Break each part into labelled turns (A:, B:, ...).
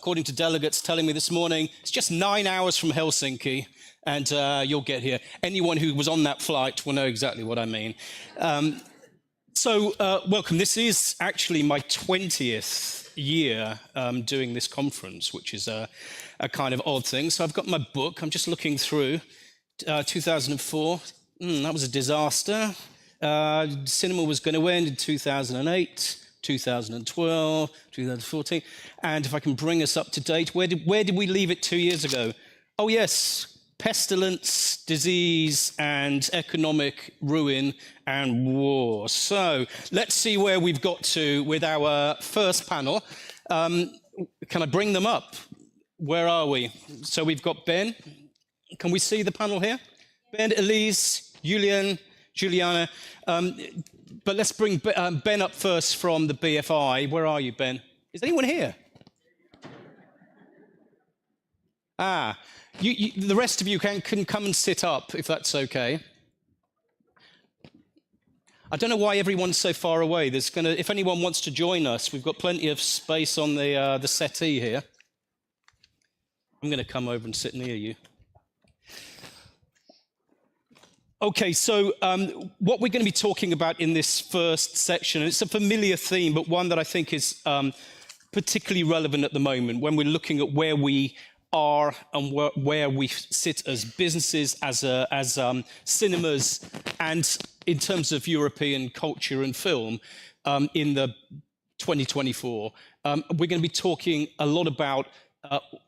A: according to delegates telling me this morning, it's just 9 hours from Helsinki, and you'll get here. Anyone who was on that flight will know exactly what I mean. Welcome. This is actually my 20th year doing this conference, which is a kind of odd thing. So I've got my book. I'm just looking through 2004. That was a disaster. Cinema was going to end in 2008. 2012, 2014, and if I can bring us up to date, where did we leave it 2 years ago? Oh yes, pestilence, disease, and economic ruin and war. So let's see where we've got to with our first panel. Can I bring them up? Where are we? So we've got Ben. Can we see the panel here? Ben, Elise, Juliana. But let's bring Ben up first from the BFI. Where are you, Ben? Is anyone here? The rest of you can come and sit up, if that's okay. I don't know why everyone's so far away. If anyone wants to join us, we've got plenty of space on the settee here. I'm going to come over and sit near you. Okay, so what we're going to be talking about in this first section, and it's a familiar theme, but one that I think is particularly relevant at the moment when we're looking at where we are and where we sit as businesses, as cinemas, and in terms of European culture and film in the 2024. We're going to be talking a lot about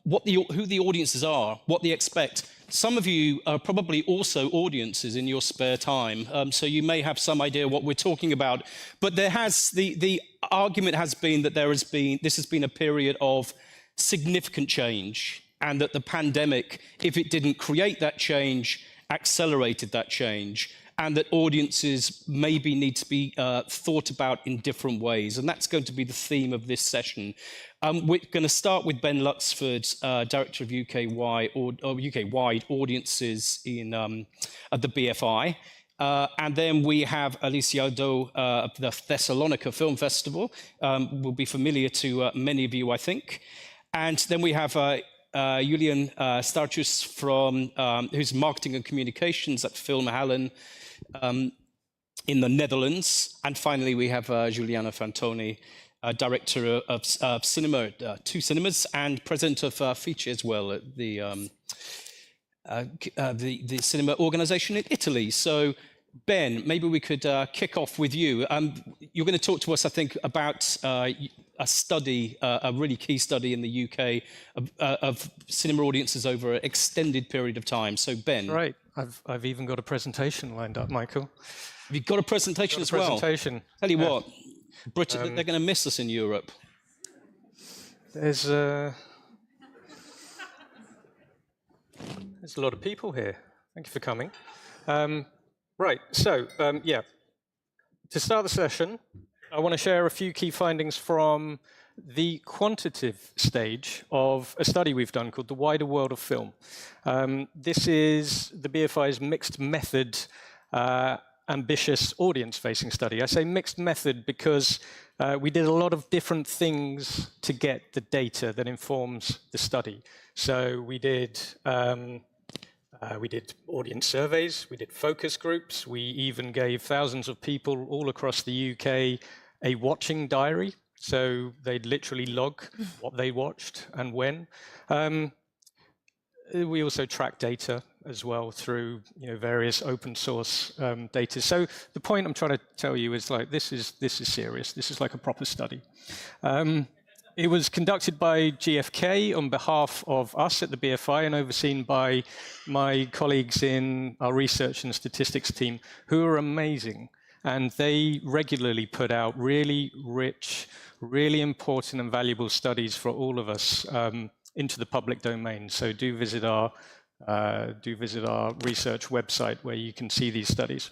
A: who the audiences are, what they expect. Some of you are probably also audiences in your spare time, so you may have some idea what we're talking about. But the argument has been that this has been a period of significant change, and that the pandemic, if it didn't create that change, accelerated that change, and that audiences maybe need to be thought about in different ways. And that's going to be the theme of this session. We're going to start with Ben Luxford, Director of UK-wide audiences at the BFI. And then we have Elise of the Thessaloniki Film Festival, will be familiar to many of you, I think. And then we have Julian Starchus who's Marketing and Communications at Film Hallen in the Netherlands. And finally, we have Juliana Fantoni, Director of Cinema, 2 Cinemas, and President of Feature as well at the cinema organisation in Italy. So, Ben, maybe we could kick off with you. You're going to talk to us, I think, about a study, a really key study in the UK of cinema audiences over an extended period of time. So, Ben.
B: Right. I've even got a presentation lined up, Michael.
A: You've got a presentation as well? Tell you what, Britain, they're going to miss us in Europe.
B: There's a lot of people here. Thank you for coming. Right, so, to start the session, I want to share a few key findings from the quantitative stage of a study we've done called The Wider World of Film. This is the BFI's mixed method ambitious audience-facing study. I say mixed method because we did a lot of different things to get the data that informs the study. So we did audience surveys, we did focus groups, we even gave thousands of people all across the UK a watching diary. So they'd literally log what they watched and when. We also track data as well through various open source data. So the point I'm trying to tell you is like this is serious. This is like a proper study. It was conducted by GfK on behalf of us at the BFI and overseen by my colleagues in our research and statistics team, who are amazing. And they regularly put out really rich, really important and valuable studies for all of us into the public domain. So do visit our research website where you can see these studies.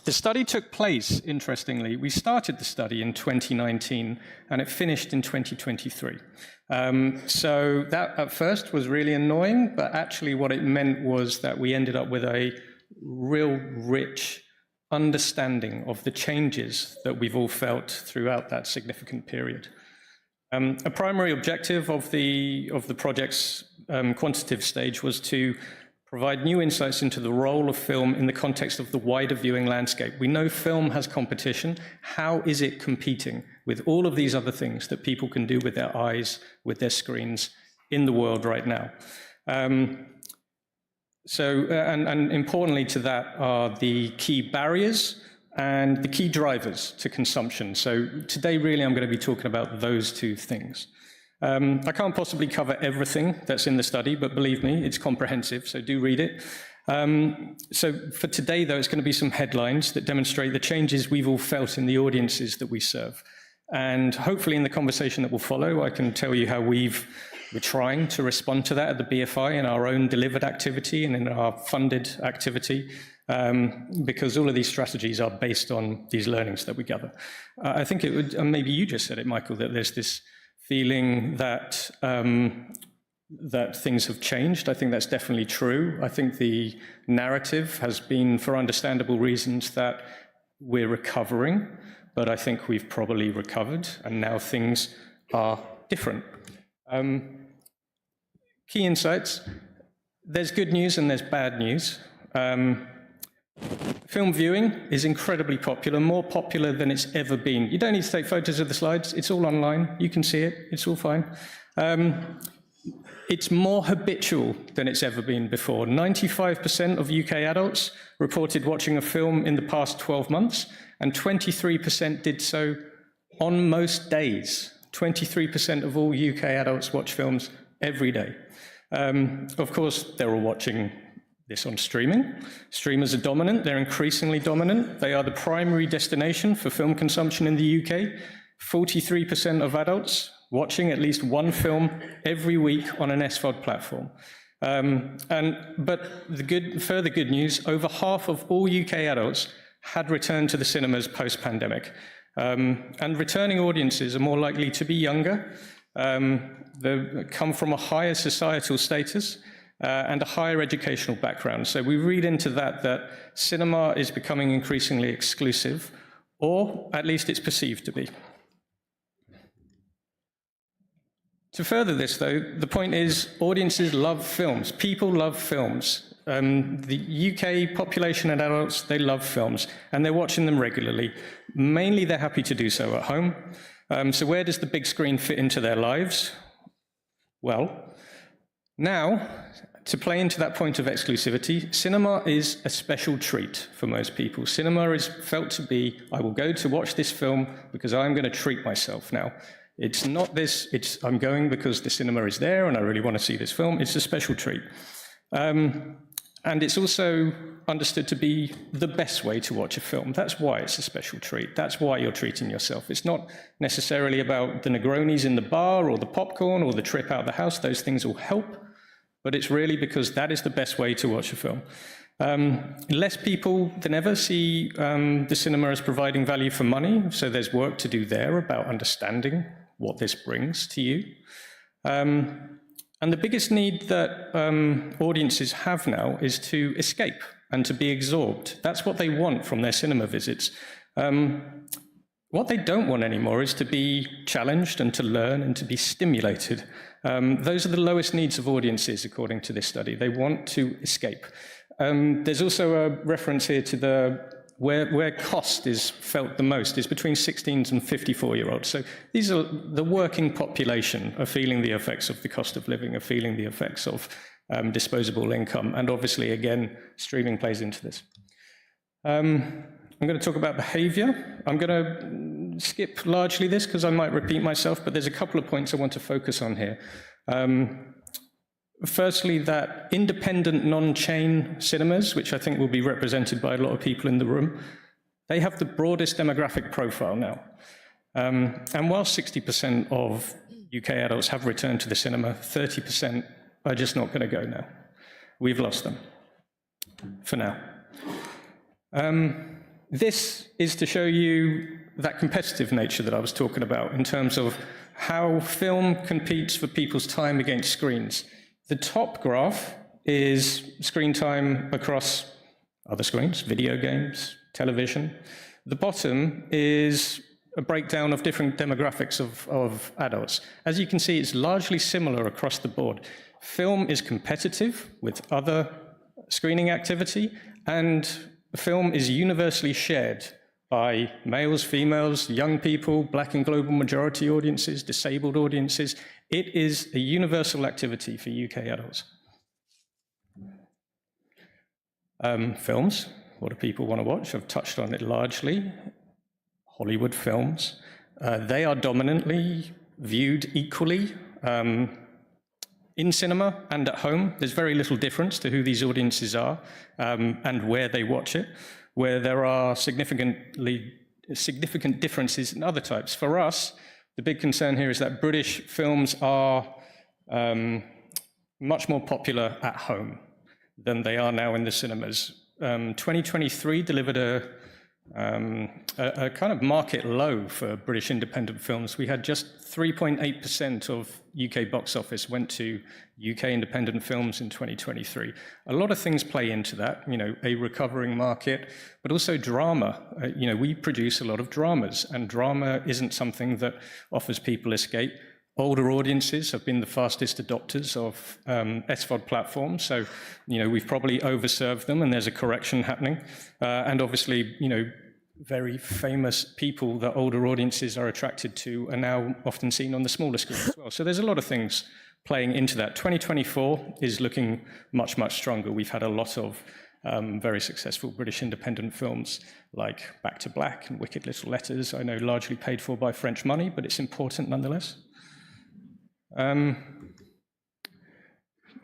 B: The study took place, interestingly. We started the study in 2019 and it finished in 2023. So that at first was really annoying, but actually what it meant was that we ended up with a real rich understanding of the changes that we've all felt throughout that significant period. A primary objective of the project's quantitative stage was to provide new insights into the role of film in the context of the wider viewing landscape. We know film has competition. How is it competing with all of these other things that people can do with their eyes, with their screens in the world right now? And importantly to that are the key barriers and the key drivers to consumption. So today, really, I'm going to be talking about those two things. I can't possibly cover everything that's in the study, but believe me, it's comprehensive, so do read it. So for today, though, it's going to be some headlines that demonstrate the changes we've all felt in the audiences that we serve. And hopefully in the conversation that will follow, I can tell you how we're trying to respond to that at the BFI in our own delivered activity and in our funded activity, because all of these strategies are based on these learnings that we gather. I think it would, and maybe you just said it, Michael, that there's this feeling that that things have changed. I think that's definitely true. I think the narrative has been, for understandable reasons, that we're recovering, but I think we've probably recovered, and now things are different. Key insights. There's good news and there's bad news. Film viewing is incredibly popular, more popular than it's ever been. You don't need to take photos of the slides. It's all online. You can see it. It's all fine. It's more habitual than it's ever been before. 95% of UK adults reported watching a film in the past 12 months, and 23% did so on most days. 23% of all UK adults watch films every day. Of course, they're all watching this on streaming. Streamers are dominant. They're increasingly dominant. They are the primary destination for film consumption in the UK. 43% of adults watching at least one film every week on an SVOD platform. But further good news, over half of all UK adults had returned to the cinemas post-pandemic. And returning audiences are more likely to be younger. They come from a higher societal status and a higher educational background. So we read into that cinema is becoming increasingly exclusive, or at least it's perceived to be. To further this, though, the point is audiences love films. People love films. The UK population and adults, they love films, and they're watching them regularly. Mainly, they're happy to do so at home. So where does the big screen fit into their lives? Well, now, to play into that point of exclusivity, cinema is a special treat for most people. Cinema is felt to be, I will go to watch this film because I'm going to treat myself now. It's not this, it's I'm going because the cinema is there and I really want to see this film. It's a special treat. And it's also understood to be the best way to watch a film. That's why it's a special treat. That's why you're treating yourself. It's not necessarily about the Negronis in the bar or the popcorn or the trip out of the house. Those things will help, but it's really because that is the best way to watch a film. Less people than ever see the cinema as providing value for money, so there's work to do there about understanding what this brings to you. And the biggest need that audiences have now is to escape and to be absorbed. That's what they want from their cinema visits. What they don't want anymore is to be challenged and to learn and to be stimulated. Those are the lowest needs of audiences, according to this study. They want to escape. There's also a reference here to the where cost is felt the most is between 16 and 54-year-olds. So these are the working population are feeling the effects of the cost of living, are feeling the effects of disposable income. And obviously, again, streaming plays into this. I'm going to talk about behavior. I'm going to skip largely this because I might repeat myself, but there's a couple of points I want to focus on here. Firstly, that independent non-chain cinemas, which I think will be represented by a lot of people in the room, they have the broadest demographic profile now. And while 60% of UK adults have returned to the cinema, 30% are just not going to go now. We've lost them, for now. This is to show you that competitive nature that I was talking about in terms of how film competes for people's time against screens. The top graph is screen time across other screens, video games, television. The bottom is a breakdown of different demographics of adults. As you can see, it's largely similar across the board. Film is competitive with other screening activity, and film is universally shared by males, females, young people, Black and global majority audiences, disabled audiences. It is a universal activity for UK adults. Films, what do people want to watch? I've touched on it largely. Hollywood films. They are dominantly viewed equally in cinema and at home. There's very little difference to who these audiences are and where they watch it, where there are significant differences in other types. For us, the big concern here is that British films are much more popular at home than they are now in the cinemas. 2023 delivered a kind of market low for British independent films. We had just 3.8% of UK box office went to UK independent films in 2023. A lot of things play into that, you know, a recovering market, but also drama. You know, we produce a lot of dramas, and drama isn't something that offers people escape. Older audiences have been the fastest adopters of SVOD platforms, so you know we've probably overserved them, and there's a correction happening. And obviously, you know, very famous people that older audiences are attracted to are now often seen on the smaller screen as well. So there's a lot of things playing into that. 2024 is looking much, much stronger. We've had a lot of very successful British independent films like Back to Black and Wicked Little Letters. I know largely paid for by French money, but it's important nonetheless.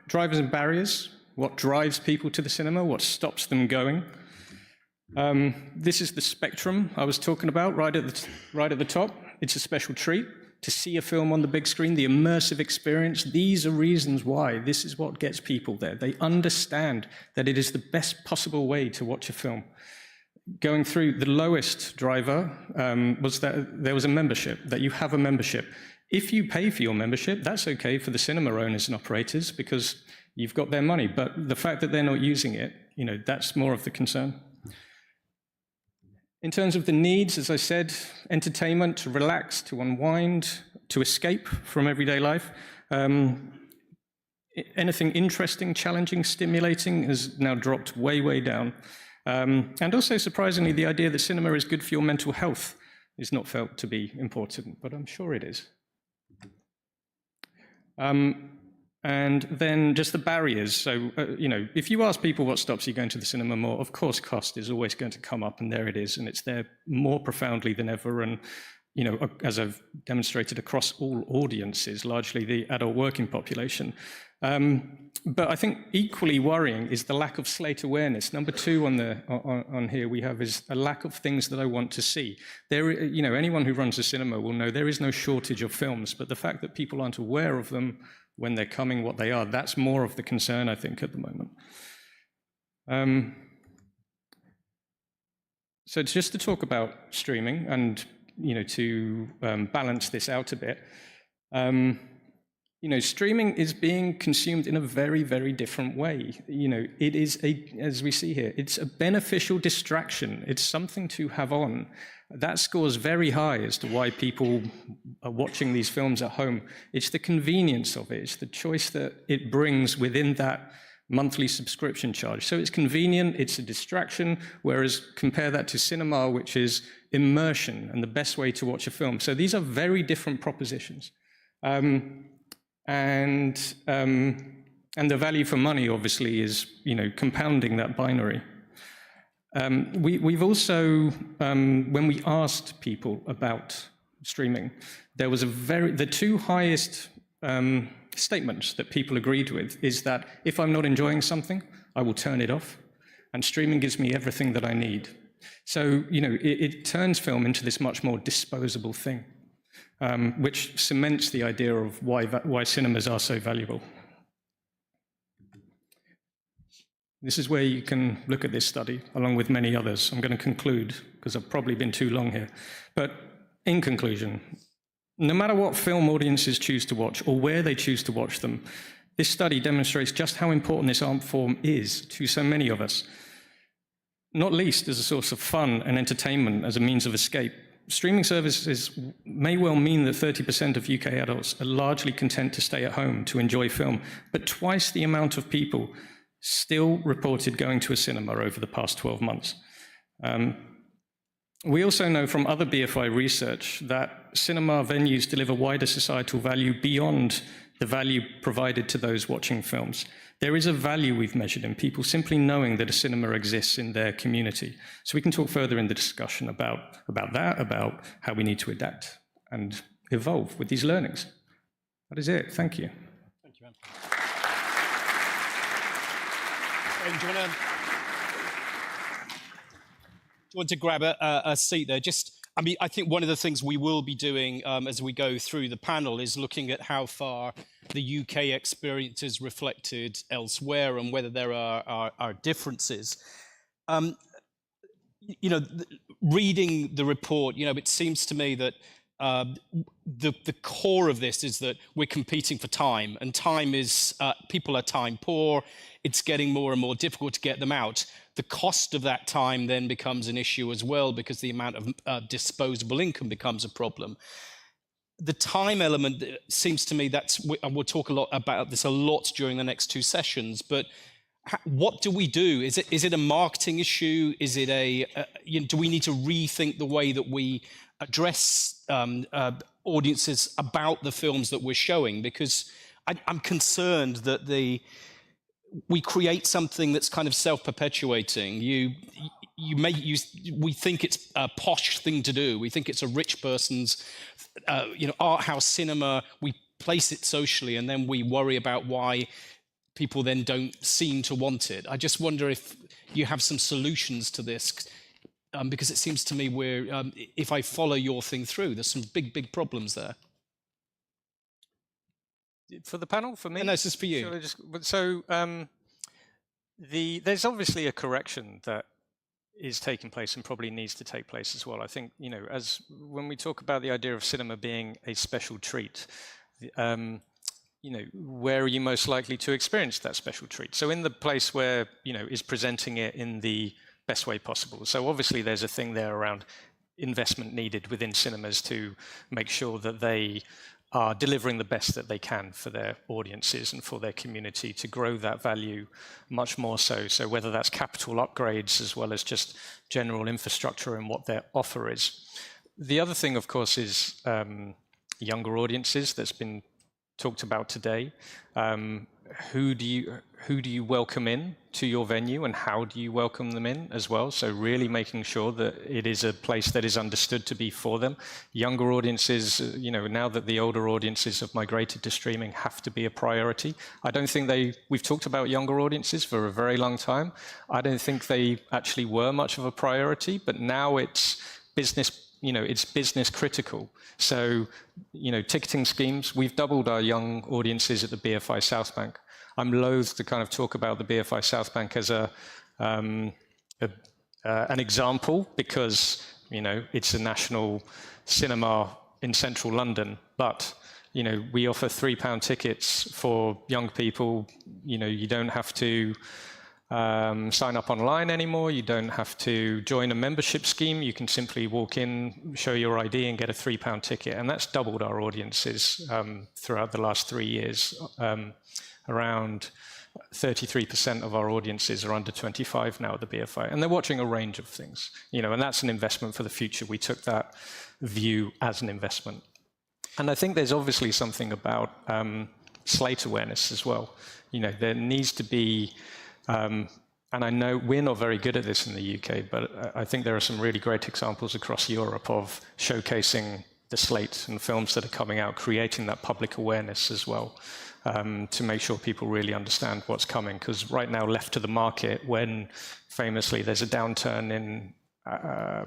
B: Drivers and barriers, what drives people to the cinema, what stops them going. This is the spectrum I was talking about right at the top. It's a special treat to see a film on the big screen, the immersive experience. These are reasons why. This is what gets people there. They understand that it is the best possible way to watch a film. Going through the lowest driver was that there was a membership, that you have a membership. If you pay for your membership, that's okay for the cinema owners and operators because you've got their money. But the fact that they're not using it, you know, that's more of the concern. In terms of the needs, as I said, entertainment, to relax, to unwind, to escape from everyday life. Anything interesting, challenging, stimulating has now dropped way, way down. And also, surprisingly, the idea that cinema is good for your mental health is not felt to be important, but I'm sure it is. And then just the barriers. So, you know, if you ask people what stops you going to the cinema more, of course, cost is always going to come up, and there it is, and it's there more profoundly than ever. And, you know, as I've demonstrated across all audiences, largely the adult working population. But I think equally worrying is the lack of slate awareness. Number two on here we have is a lack of things that I want to see. There, you know, anyone who runs a cinema will know there is no shortage of films, but the fact that people aren't aware of them when they're coming, what they are, that's more of the concern, I think, at the moment. So just to talk about streaming and, you know, to balance this out a bit, you know, streaming is being consumed in a very, very different way. You know, it is as we see here, it's a beneficial distraction. It's something to have on. That scores very high as to why people are watching these films at home. It's the convenience of it. It's the choice that it brings within that monthly subscription charge. So it's convenient, it's a distraction, whereas compare that to cinema, which is immersion and the best way to watch a film. So these are very different propositions. And the value for money, obviously, is, you know, compounding that binary. We've also, when we asked people about streaming, there was the two highest statements that people agreed with is that if I'm not enjoying something, I will turn it off, and streaming gives me everything that I need. So, you know, it turns film into this much more disposable thing. Which cements the idea of why cinemas are so valuable. This is where you can look at this study, along with many others. I'm going to conclude, because I've probably been too long here. But in conclusion, no matter what film audiences choose to watch, or where they choose to watch them, this study demonstrates just how important this art form is to so many of us, not least as a source of fun and entertainment as a means of escape.
C: streaming services may well mean that 30% of UK adults are largely content to stay at home to enjoy film, but twice the amount of people still reported going to a cinema over the past 12 months. We also know from other BFI research that cinema venues deliver wider societal value beyond the value provided to those watching films. There is a value we've measured in people simply knowing that a cinema exists in their community. So we can talk further in the discussion about that, about how we need to adapt and evolve with these learnings. That is it. Thank you.
A: Thank you, Anthony. Do you want to grab a seat there? I mean, I think one of the things we will be doing as we go through the panel is looking at how far the UK experience is reflected elsewhere and whether there are differences. You know, reading the report, you know, it seems to me that the core of this is that we're competing for time, and time is, people are time poor. It's getting more and more difficult to get them out. The cost of that time then becomes an issue as well, because the amount of disposable income becomes a problem. The time element seems to me and we'll talk a lot about this during the next two sessions, but what do we do? Is it a marketing issue? Is it do we need to rethink the way that we address audiences about the films that we're showing? Because I'm concerned that we create something that's kind of self-perpetuating. We think it's a posh thing to do. We think it's a rich person's, art house cinema. We place it socially, and then we worry about why people then don't seem to want it. I just wonder if you have some solutions to this, because it seems to me if I follow your thing through, there's some big problems there.
B: For the panel, for me?
A: No, this is for you.
B: There's obviously a correction that is taking place and probably needs to take place as well. I think, when we talk about the idea of cinema being a special treat, where are you most likely to experience that special treat? So in the place where, is presenting it in the best way possible. So obviously there's a thing there around investment needed within cinemas to make sure that they are delivering the best that they can for their audiences and for their community to grow that value much more so. So whether that's capital upgrades as well as just general infrastructure and what their offer is. The other thing, of course, is younger audiences that's been talked about today. Who do you welcome in to your venue, and how do you welcome them in as well? So really making sure that it is a place that is understood to be for them. Younger audiences, now that the older audiences have migrated to streaming, have to be a priority. I don't think we've talked about younger audiences for a very long time. I don't think they actually were much of a priority, but now it's business, it's business critical. So, ticketing schemes, we've doubled our young audiences at the BFI South Bank. I'm loath to kind of talk about the BFI South Bank as an example because, it's a national cinema in central London, but, we offer £3 tickets for young people. You don't have to sign up online anymore. You don't have to join a membership scheme. You can simply walk in, show your ID, and get a £3 ticket. And that's doubled our audiences throughout the last 3 years. Around 33% of our audiences are under 25 now at the BFI, and they're watching a range of things. And that's an investment for the future. We took that view as an investment. And I think there's obviously something about slate awareness as well. There needs to be. And I know we're not very good at this in the UK, but I think there are some really great examples across Europe of showcasing the slate and films that are coming out, creating that public awareness as well, to make sure people really understand what's coming. Because right now, left to the market, when famously there's a downturn in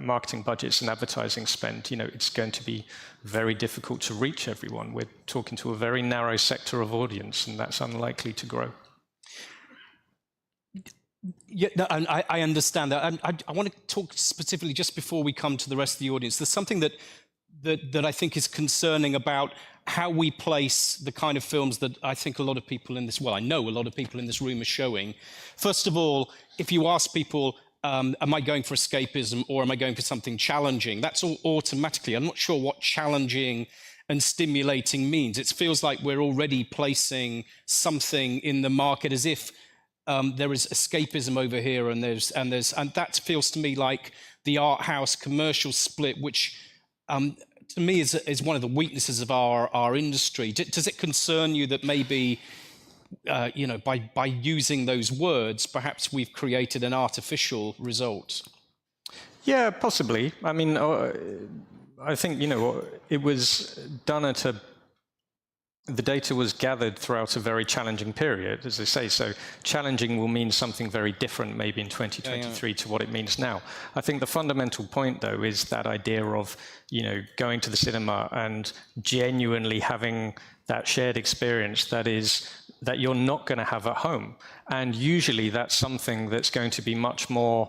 B: marketing budgets and advertising spend, it's going to be very difficult to reach everyone. We're talking to a very narrow sector of audience, and that's unlikely to grow.
A: Yeah, no, I understand that. I want to talk specifically just before we come to the rest of the audience. There's something that I think is concerning about how we place the kind of films that I think a lot of people in this, I know a lot of people in this room are showing. First of all, if you ask people, am I going for escapism or am I going for something challenging? That's all automatically. I'm not sure what challenging and stimulating means. It feels like we're already placing something in the market as if there is escapism over here, and that feels to me like the art house commercial split, which to me is one of the weaknesses of our industry. Does it concern you that maybe by using those words, perhaps we've created an artificial result?
B: Yeah, possibly. I mean, I think, it was done the data was gathered throughout a very challenging period, as I say. So challenging will mean something very different maybe in 2023 to what it means now. I think the fundamental point, though, is that idea of, going to the cinema and genuinely having that shared experience that you're not going to have at home. And usually that's something that's going to be much more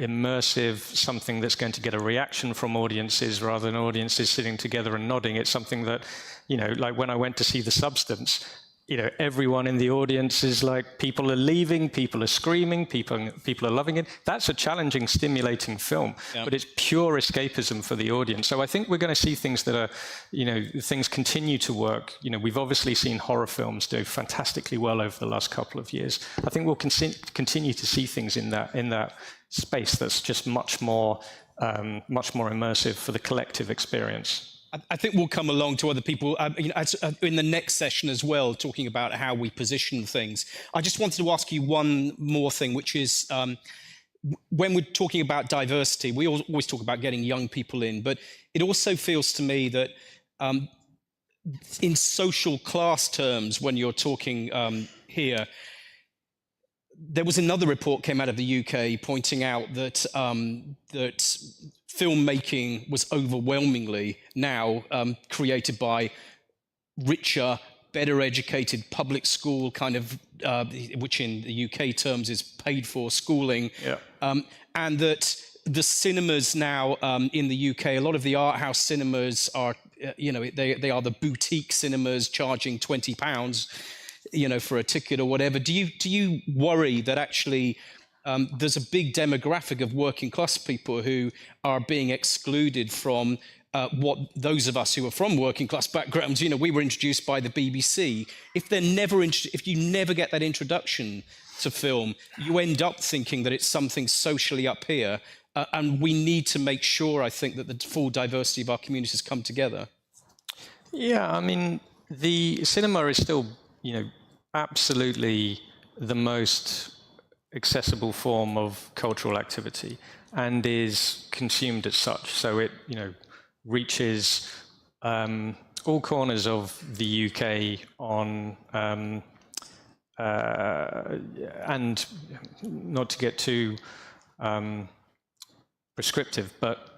B: immersive, something that's going to get a reaction from audiences rather than audiences sitting together and nodding. It's something that, like when I went to see The Substance, everyone in the audience is like, people are leaving, people are screaming, people are loving it. That's a challenging, stimulating film, but it's pure escapism for the audience. So I think we're going to see things that are, things continue to work. We've obviously seen horror films do fantastically well over the last couple of years. I think we'll continue to see things in that space that's just much more immersive for the collective experience.
A: I think we'll come along to other people in the next session as well, talking about how we position things. I just wanted to ask you one more thing, which is when we're talking about diversity, we always talk about getting young people in, but it also feels to me that in social class terms, when you're talking here, there was another report came out of the UK pointing out that that filmmaking was overwhelmingly now created by richer, better educated public school kind of, which in the UK terms is paid for schooling, and that the cinemas now in the UK, a lot of the art house cinemas are, they are the boutique cinemas charging £20, for a ticket or whatever. Do you worry that actually there's a big demographic of working class people who are being excluded from what those of us who are from working class backgrounds, we were introduced by the BBC. If you never get that introduction to film, you end up thinking that it's something socially up here, and we need to make sure, I think, that the full diversity of our communities come together.
B: Yeah, I mean, the cinema is still, absolutely the most accessible form of cultural activity and is consumed as such. So it, reaches all corners of the UK on, and not to get too prescriptive, but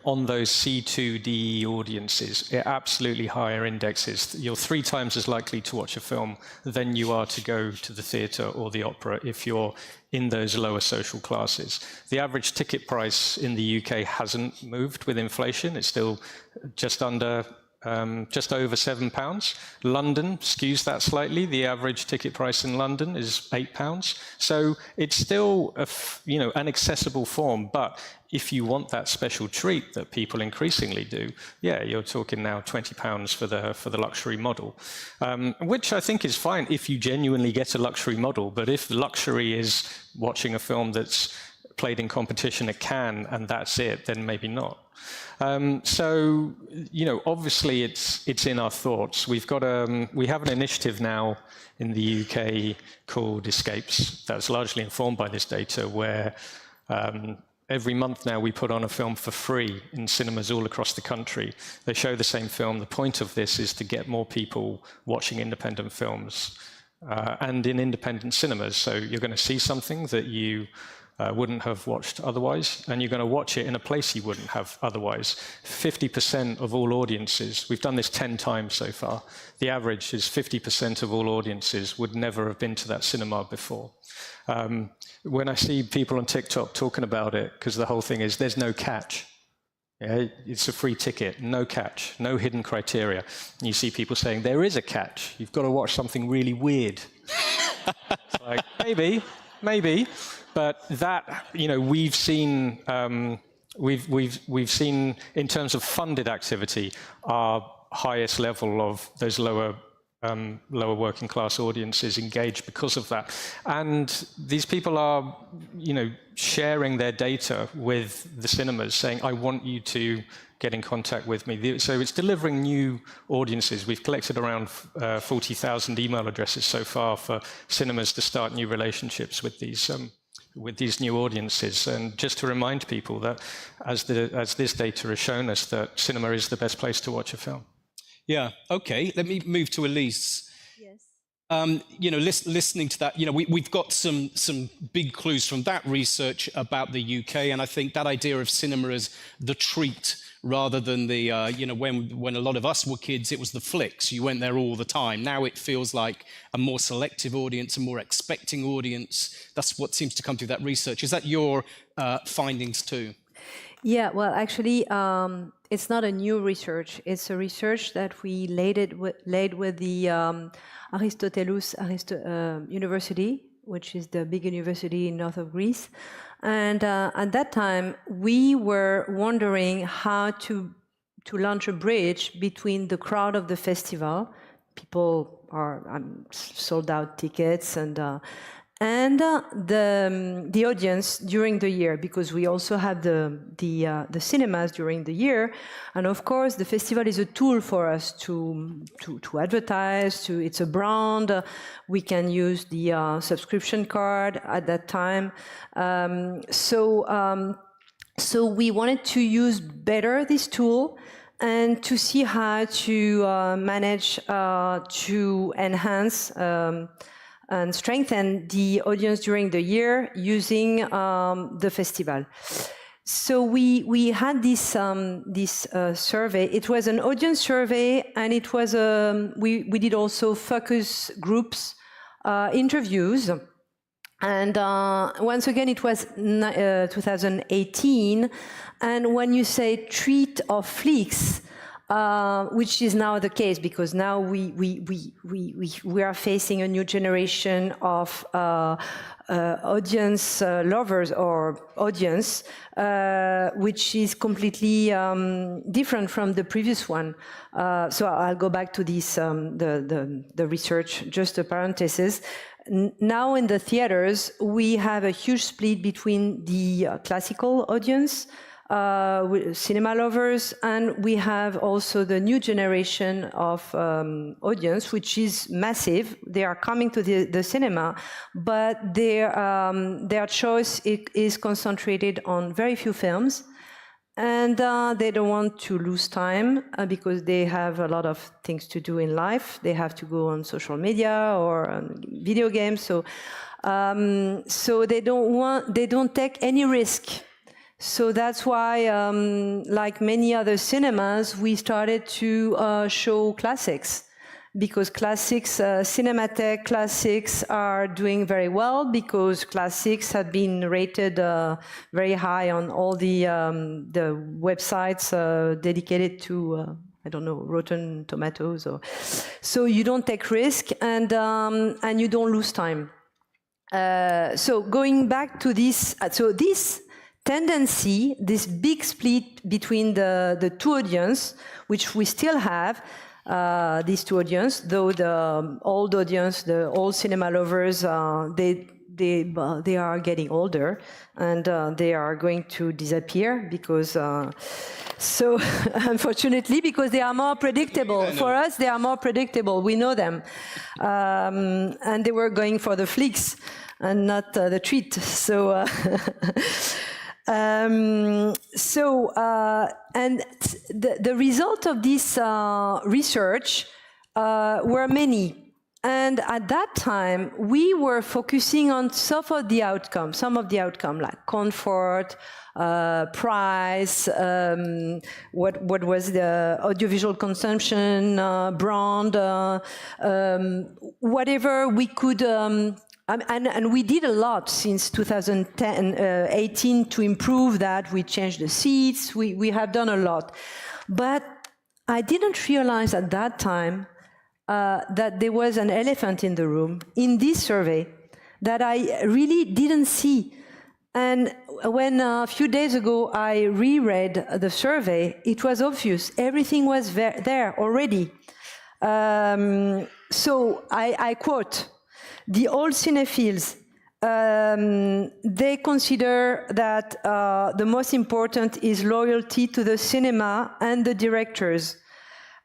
B: on those C2D audiences, it absolutely higher indexes. You're 3 times as likely to watch a film than you are to go to the theatre or the opera if you're in those lower social classes. The average ticket price in the UK hasn't moved with inflation. It's still just over £7. London skews that slightly. The average ticket price in London is £8. So it's still an accessible form, but if you want that special treat that people increasingly do, you're talking now £20 for the luxury model, which I think is fine if you genuinely get a luxury model. But if luxury is watching a film that's played in competition at Cannes and that's it, then maybe not. So, obviously it's in our thoughts. We have an initiative now in the UK called Escapes that's largely informed by this data, where every month now we put on a film for free in cinemas all across the country. They show the same film. The point of this is to get more people watching independent films and in independent cinemas. So you're going to see something that you wouldn't have watched otherwise, and you're going to watch it in a place you wouldn't have otherwise. 50% of all audiences, we've done this 10 times so far, the average is 50% of all audiences would never have been to that cinema before. When I see people on TikTok talking about it, because the whole thing is there's no catch. Yeah, it's a free ticket, no catch, no hidden criteria. And you see people saying there is a catch. You've got to watch something really weird. It's like, maybe, but that, you know, we've seen in terms of funded activity our highest level of those lower working class audiences engaged because of that. And these people are, you know, sharing their data with the cinemas, saying, I want you to get in contact with me. So it's delivering new audiences. We've collected around 40,000 email addresses so far for cinemas to start new relationships with these new audiences. And just to remind people that, as this data has shown us, that cinema is the best place to watch a film.
A: Yeah, okay. Let me move to Elise.
D: Yes.
A: You know, listening to that, you know, we've got some big clues from that research about the UK, and I think that idea of cinema as the treat rather than the, you know, when a lot of us were kids, it was the flicks. You went there all the time. Now it feels like a more selective audience, a more expecting audience. That's what seems to come through that research. Is that your findings too?
D: Yeah, well, actually, it's not a new research. It's a research that we laid with the Aristotelos University, which is the big university in north of Greece. And at that time, we were wondering how to launch a bridge between the crowd of the festival. People are sold out tickets and the audience during the year, because we also have the cinemas during the year, and of course the festival is a tool for us to advertise. It's a brand. We can use the subscription card at that time. So we wanted to use better this tool and to see how to manage to enhance and strengthen the audience during the year using the festival. So we had this survey. It was an audience survey, and it was we did also focus groups interviews. And once again, it was 2018. And when you say treat or flicks, which is now the case, because now we are facing a new generation of audience lovers or audience, which is completely different from the previous one. So I'll go back to this the research. Just a parenthesis. Now in the theaters, we have a huge split between the classical audience, cinema lovers, and we have also the new generation of audience, which is massive. They are coming to the cinema, but their choice is concentrated on very few films, and they don't want to lose time because they have a lot of things to do in life. They have to go on social media or on video games, so they don't take any risk. So that's why, like many other cinemas, we started to show classics, because classics, Cinematheque classics are doing very well, because classics have been rated very high on all the websites dedicated to, I don't know, Rotten Tomatoes. So you don't take risk, and you don't lose time. So going back to this, this tendency, this big split between the two audience, which we still have, these two audience, though the old audience, the old cinema lovers, they are getting older, and they are going to disappear because, so unfortunately, because they are more predictable. For us, they are more predictable. We know them, and they were going for the flicks and not the treat. So. And the result of this research were many. And at that time, we were focusing on some of the outcomes, like comfort, price, what was the audiovisual consumption, brand, whatever we could. And we did a lot since 2018 to improve that. We changed the seats. We have done a lot. But I didn't realize at that time that there was an elephant in the room in this survey. that I really didn't see. And when a few days ago I reread the survey, it was obvious. Everything was there already. So I quote, the old cinephiles, they consider that the most important is loyalty to the cinema and the directors,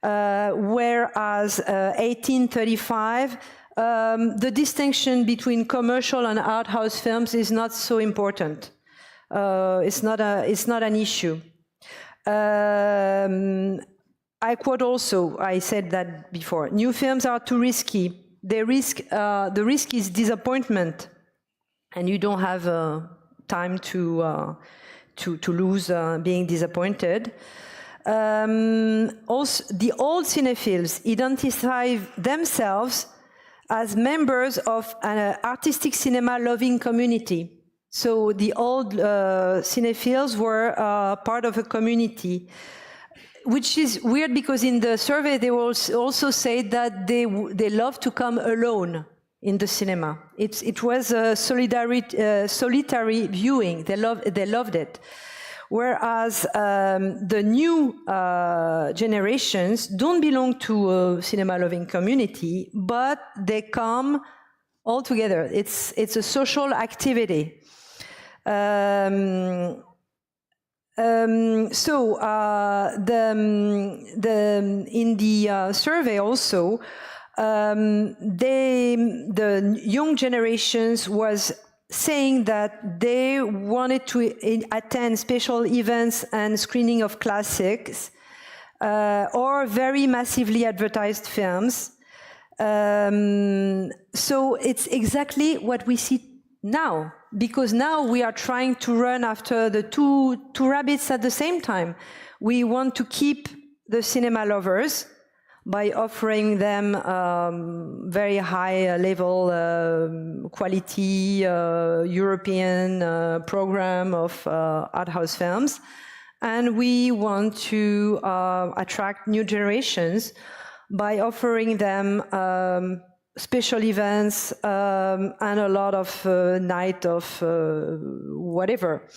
D: whereas 1835, the distinction between commercial and art house films is not so important. It's not an issue. I quote also, I said that before, new films are too risky. The risk is disappointment, and you don't have time to lose being disappointed. Also, the old cinephiles identify themselves as members of an artistic cinema loving community. So the old cinephiles were part of a community, which is weird because in the survey they also say that they love to come alone in the cinema. It was a solitary viewing. They loved it. Whereas the new generations don't belong to a cinema-loving community, but they come all together. It's a social activity. In the survey also, the young generations was saying that they wanted to attend special events and screening of classics or very massively advertised films. So it's exactly what we see now, because now we are trying to run after the two rabbits at the same time. We want to keep the cinema lovers by offering them very high level quality European program of art house films. And we want to attract new generations by offering them special events and a lot of night of whatever.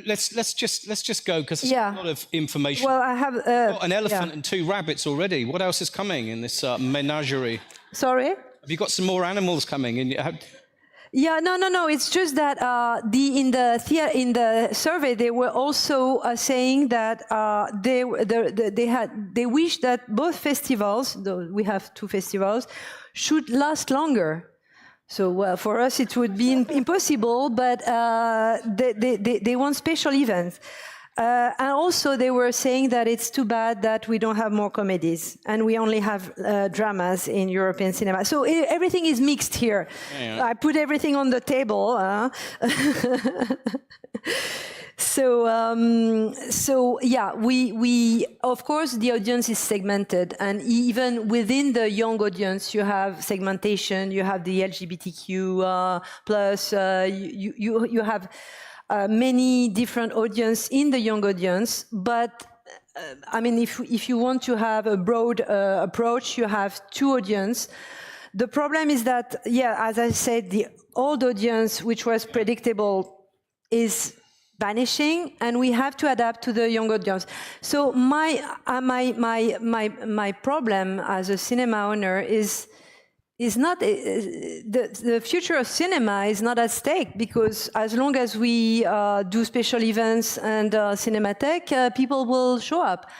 A: Let's just go, because there's a lot of information.
D: Well, I have
A: an elephant and 2 rabbits already. What else is coming in this menagerie?
D: Sorry?
A: Have you got some more animals coming?
D: Yeah, no. It's just that in the survey they were also saying that they wish that both festivals, though we have 2 festivals, should last longer. So for us it would be impossible, but they want special events. And also they were saying that it's too bad that we don't have more comedies and we only have dramas in European cinema. So everything is mixed here. Yeah. I put everything on the table. So yeah, we of course the audience is segmented, and even within the young audience you have segmentation. You have the LGBTQ plus. You have many different audience in the young audience. But I mean, if you want to have a broad approach, you have 2 audience. The problem is that, yeah, as I said, the old audience, which was predictable, is vanishing, and we have to adapt to the young audience. So my problem as a cinema owner is not the future of cinema is not at stake, because as long as we do special events and cinematheque, people will show up.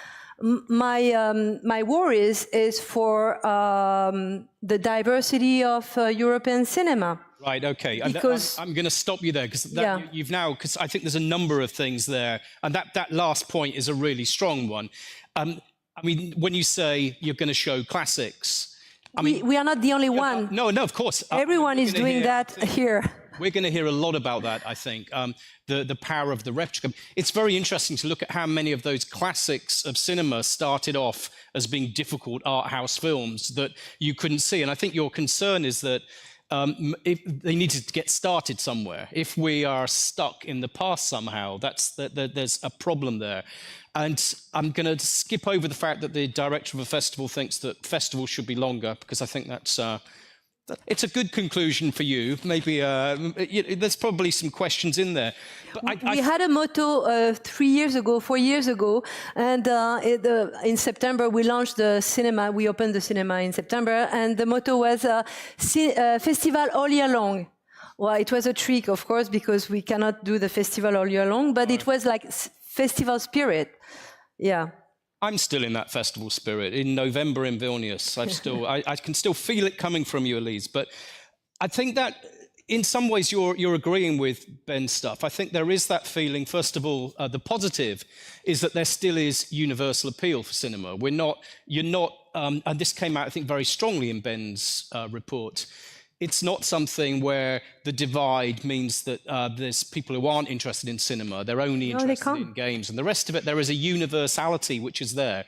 D: My worries is for the diversity of European cinema.
A: Right, okay.
D: Because
A: I'm going to stop you there, because because I think there's a number of things there, and that last point is a really strong one. I mean, when you say you're going to show classics,
D: we are not the only one.
A: No, of course.
D: Everyone is doing that here.
A: We're going to hear a lot about that, I think, the power of the replica. It's very interesting to look at how many of those classics of cinema started off as being difficult art house films that you couldn't see. And I think your concern is that if they needed to get started somewhere. If we are stuck in the past somehow, there's a problem there. And I'm going to skip over the fact that the director of a festival thinks that festivals should be longer, because I think that's It's a good conclusion for you. Maybe there's probably some questions in there. But
D: we had a motto 4 years ago, and in September we launched the cinema. We opened the cinema in September, and the motto was "Festival all year long." Well, it was a trick, of course, because we cannot do the festival all year long, but it was like festival spirit. Yeah.
A: I'm still in that festival spirit. In November in Vilnius, I can still feel it coming from you, Elise. But I think that in some ways you're agreeing with Ben's stuff. I think there is that feeling. First of all, the positive is that there still is universal appeal for cinema. You're not, and this came out, I think, very strongly in Ben's report. It's not something where the divide means that there's people who aren't interested in cinema, they're only interested in games, and the rest of it, there is a universality which is there.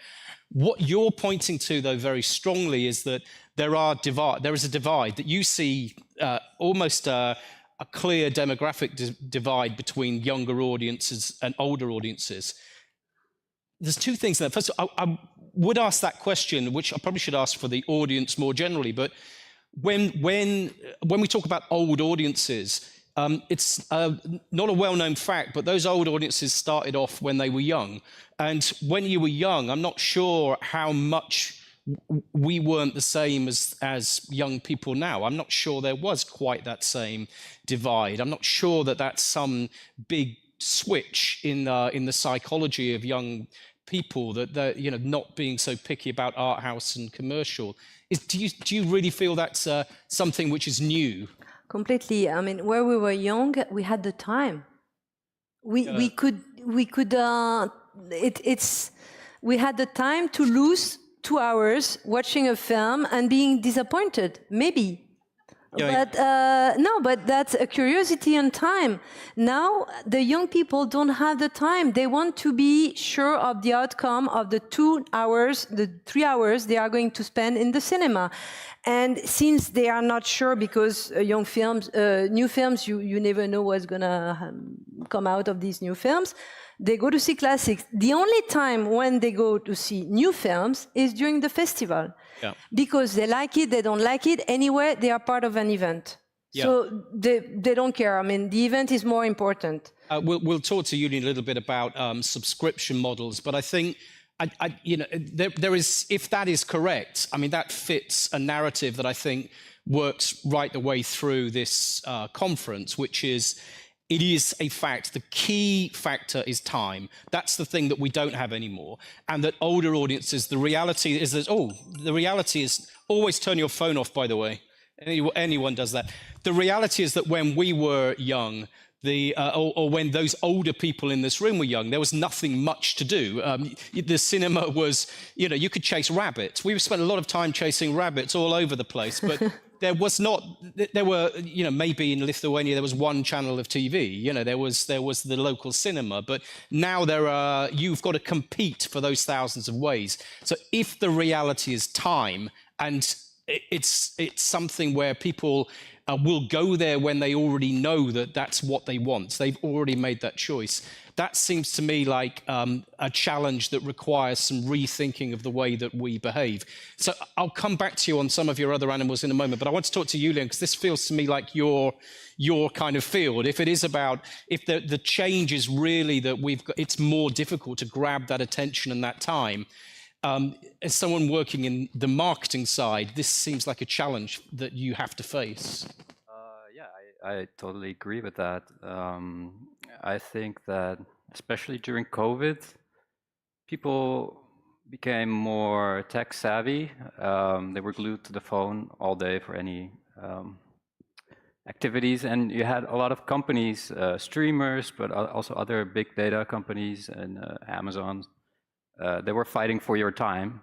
A: What you're pointing to, though, very strongly is that there is a divide, that you see almost a clear demographic divide between younger audiences and older audiences. There's two things there. First, I would ask that question, which I probably should ask for the audience more generally, but when we talk about old audiences, it's not a well-known fact, but those old audiences started off when they were young. And when you were young, I'm not sure how much we weren't the same as young people now. I'm not sure there was quite that same divide. I'm not sure that that's some big switch in the psychology of young people, that they're, not being so picky about art house and commercial. Do you really feel that's something which is new?
D: Completely. I mean, where we were young, we had the time. We had the time to lose 2 hours watching a film and being disappointed, maybe. But that's a curiosity and time. Now, the young people don't have the time. They want to be sure of the outcome of the 2 hours, the 3 hours they are going to spend in the cinema. And since they are not sure, because new films, you never know what's going to come out of these new films, they go to see classics. The only time when they go to see new films is during the festival. Yeah. Because they like it, they don't like it. Anyway, they are part of an event. Yeah. So they don't care. I mean, the event is more important.
A: We'll talk to you in a little bit about subscription models, but I think there is, if that is correct, I mean, that fits a narrative that I think works right the way through this conference, which is, it is a fact. The key factor is time. That's the thing that we don't have anymore. And that older audiences, the reality is always turn your phone off, by the way. Anyone does that. The reality is that when we were young, or when those older people in this room were young, there was nothing much to do. The cinema was, you could chase rabbits. We spent a lot of time chasing rabbits all over the place, but there were, maybe in Lithuania there was one channel of TV. There was the local cinema, but now you've got to compete for those thousands of ways. So if the reality is time, and it's something where people will go there when they already know that that's what they want. They've already made that choice. That seems to me like a challenge that requires some rethinking of the way that we behave. So I'll come back to you on some of your other animals in a moment, but I want to talk to you, Leon, because this feels to me like your kind of field. If it is about, if the change is really that it's more difficult to grab that attention and that time. As someone working in the marketing side, this seems like a challenge that you have to face.
E: I totally agree with that. I think that especially during COVID, people became more tech savvy. They were glued to the phone all day for any activities, and you had a lot of companies, streamers, but also other big data companies and Amazon. They were fighting for your time,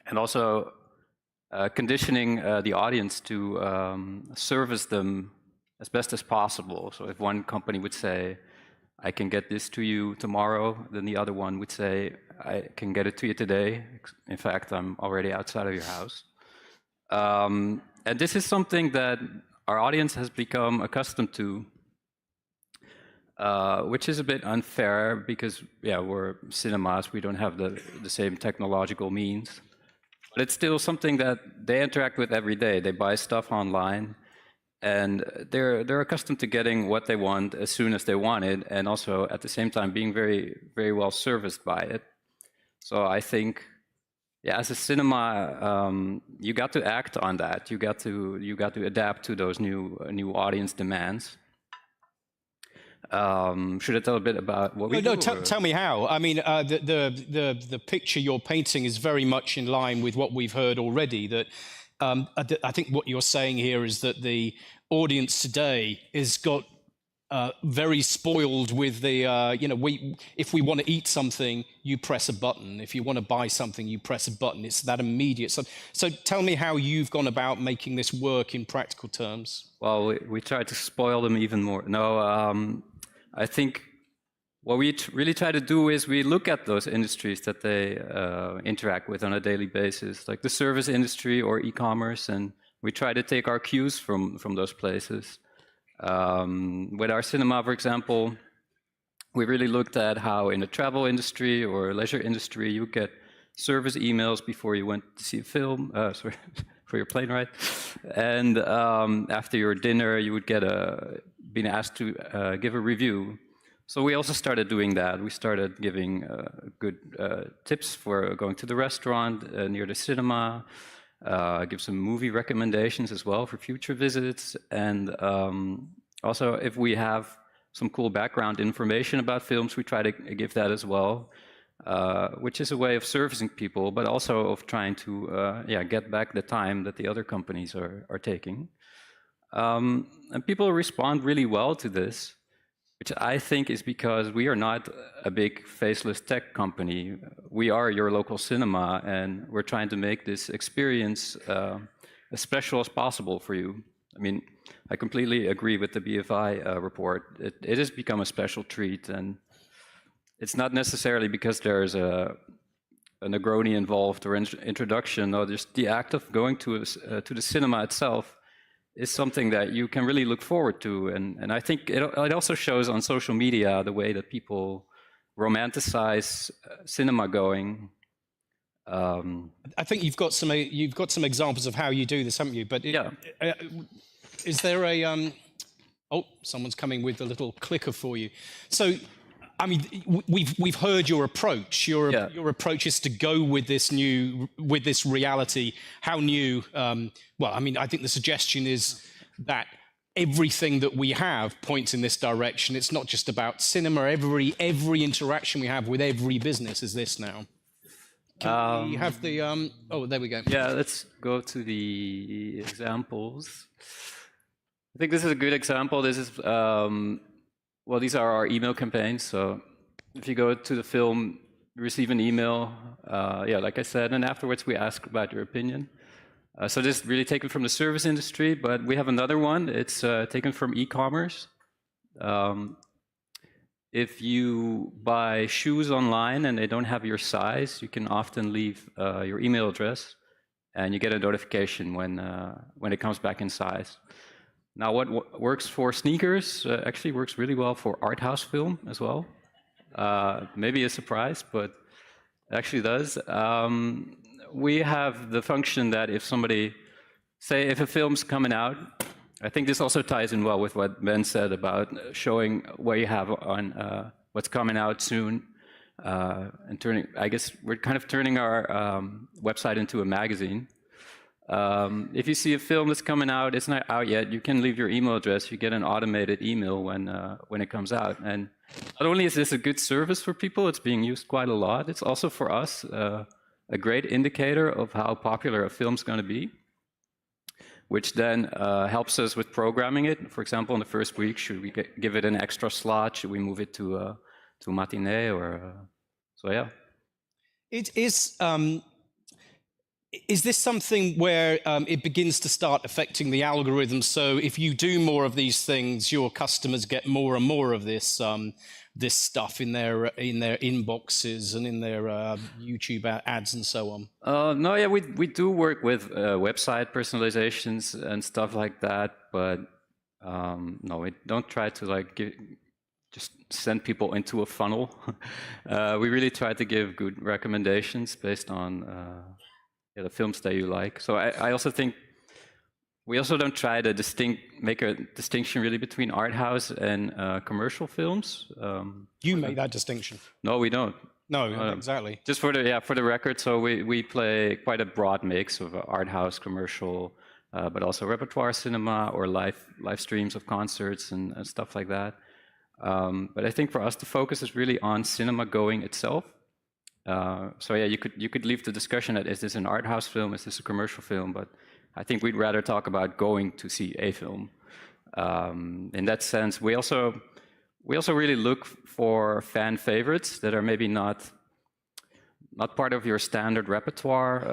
E: and also conditioning the audience to service them as best as possible. So if one company would say, I can get this to you tomorrow, then the other one would say, I can get it to you today. In fact, I'm already outside of your house. And this is something that our audience has become accustomed to, which is a bit unfair because, we're cinemas, we don't have the same technological means. But it's still something that they interact with every day. They buy stuff online, and they're accustomed to getting what they want as soon as they want it, and also at the same time being very, very well serviced by it. So I think, yeah, as a cinema, you got to act on that. You got to adapt to those new audience demands. Should I tell a bit about what we do?
A: No, tell me how. I mean, the picture you're painting is very much in line with what we've heard already. That I think what you're saying here is that the audience today is got very spoiled with the, you know, if we want to eat something, you press a button. If you want to buy something, you press a button. It's that immediate. So tell me how you've gone about making this work in practical terms.
E: Well, we try to spoil them even more. No, I think what we really try to do is we look at those industries that they interact with on a daily basis, like the service industry or e-commerce, and we try to take our cues from those places. With our cinema, for example, we really looked at how in the travel industry or leisure industry you get service emails before you went to see a film, sorry, for your plane ride, and after your dinner you would get being asked to give a review. So we also started doing that. We started giving good tips for going to the restaurant near the cinema, give some movie recommendations as well for future visits, and also if we have some cool background information about films, we try to give that as well, which is a way of servicing people, but also of trying to get back the time that the other companies are taking. And people respond really well to this, which I think is because we are not a big faceless tech company. We are your local cinema, and we're trying to make this experience as special as possible for you. I mean, I completely agree with the BFI report. It has become a special treat, and it's not necessarily because there's a Negroni involved or introduction, or just the act of going to the cinema itself is something that you can really look forward to. And I think it also shows on social media the way that people romanticize cinema going.
A: I think you've got some examples of how you do this, haven't you? But
E: yeah.
A: Is there a oh, someone's coming with a little clicker for you. So I mean, we've heard your approach. Your approach is to go with this reality. How new? Well, I mean, I think the suggestion is that everything that we have points in this direction. It's not just about cinema. Every interaction we have with every business is this now. Can we have the? Oh, there we go.
E: Yeah, let's go to the examples. I think this is a good example. This is. Well, these are our email campaigns. So if you go to the film, you receive an email, like I said, and afterwards we ask about your opinion. So this is really taken from the service industry, but we have another one. It's taken from e-commerce. If you buy shoes online and they don't have your size, you can often leave your email address, and you get a notification when it comes back in size. Now, what works for sneakers actually works really well for art house film as well. Maybe a surprise, but it actually does. We have the function that if somebody, say if a film's coming out, I think this also ties in well with what Ben said about showing what you have on what's coming out soon, and turning, I guess we're kind of turning our website into a magazine. If you see a film that's coming out, it's not out yet, you can leave your email address, you get an automated email when it comes out. And not only is this a good service for people, it's being used quite a lot, it's also for us a great indicator of how popular a film's going to be, which then helps us with programming it. For example, in the first week, should we give it an extra slot? Should we move it to a matinee? Or so yeah.
A: It is. Is this something where it begins to start affecting the algorithm? So if you do more of these things, your customers get more and more of this this stuff in their inboxes and in their YouTube ads and so on?
E: No, yeah, we do work with website personalizations and stuff like that, but no, we don't try to just send people into a funnel. We really try to give good recommendations based on the films that you like. So I also think we also don't try to make a distinction really between art house and commercial films.
A: You make that distinction.
E: No, we don't.
A: No, exactly.
E: Just for the record, so we play quite a broad mix of art house, commercial, but also repertoire cinema or live streams of concerts and stuff like that. But I think for us, the focus is really on cinema going itself. So yeah, you could leave the discussion at, is this an art house film, is this a commercial film? But I think we'd rather talk about going to see a film. In that sense, we also really look for fan favorites that are maybe not part of your standard repertoire.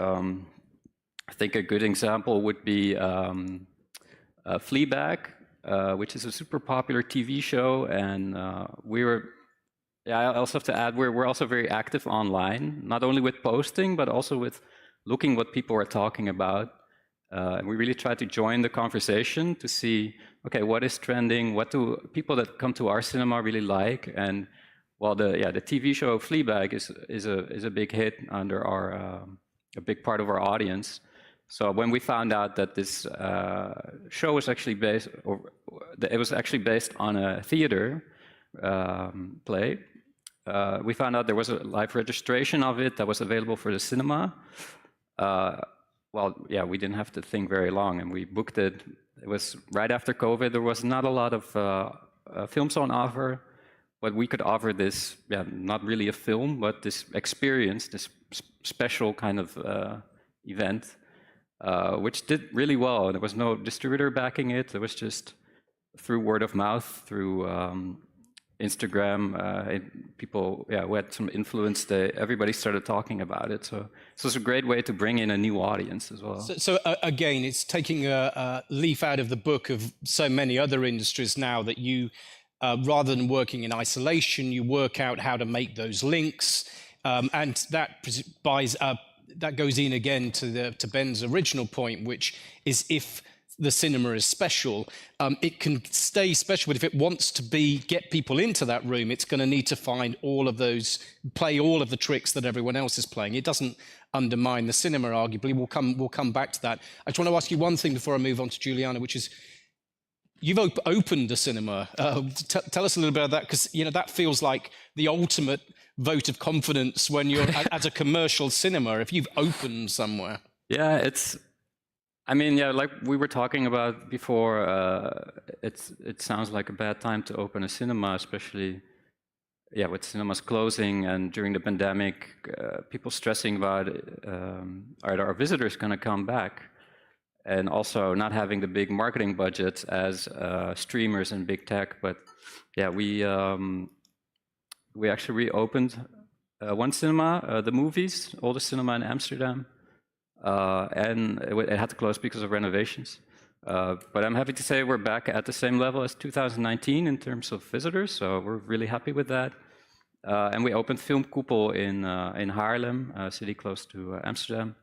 E: I think a good example would be Fleabag, which is a super popular TV show, and I also have to add, we're also very active online, not only with posting, but also with looking what people are talking about. And we really try to join the conversation to see, okay, what is trending? What do people that come to our cinema really like? And well, the TV show Fleabag is a big hit under a big part of our audience. So when we found out that this show was actually based on a theater play, we found out there was a live registration of it that was available for the cinema. Well, yeah, we didn't have to think very long, and we booked it. It was right after COVID. There was not a lot of films on offer, but we could offer this, not really a film, but this experience, this special kind of event, which did really well. There was no distributor backing it. It was just through word of mouth, through Instagram, people who had some influence, everybody started talking about it. So it's a great way to bring in a new audience as well.
A: So again, it's taking a leaf out of the book of so many other industries now that you, rather than working in isolation, you work out how to make those links. And that goes in again to Ben's original point, which is if the cinema is special, it can stay special, but if it wants to get people into that room, it's going to need to play all of the tricks that everyone else is playing. It doesn't undermine the cinema, arguably. We'll come back to that. I just want to ask you one thing before I move on to Juliana, which is, you've opened a cinema. Tell us a little bit about that, because that feels like the ultimate vote of confidence when you're as a commercial cinema, if you've opened somewhere.
E: Yeah, like we were talking about before, it sounds like a bad time to open a cinema, especially, with cinemas closing and during the pandemic, people stressing about, are our visitors going to come back? And also not having the big marketing budgets as streamers and big tech. But we actually reopened one cinema, the Movies, oldest cinema in Amsterdam. And it had to close because of renovations. But I'm happy to say we're back at the same level as 2019 in terms of visitors, so we're really happy with that. And we opened Film Koepel in Haarlem, a city close to Amsterdam,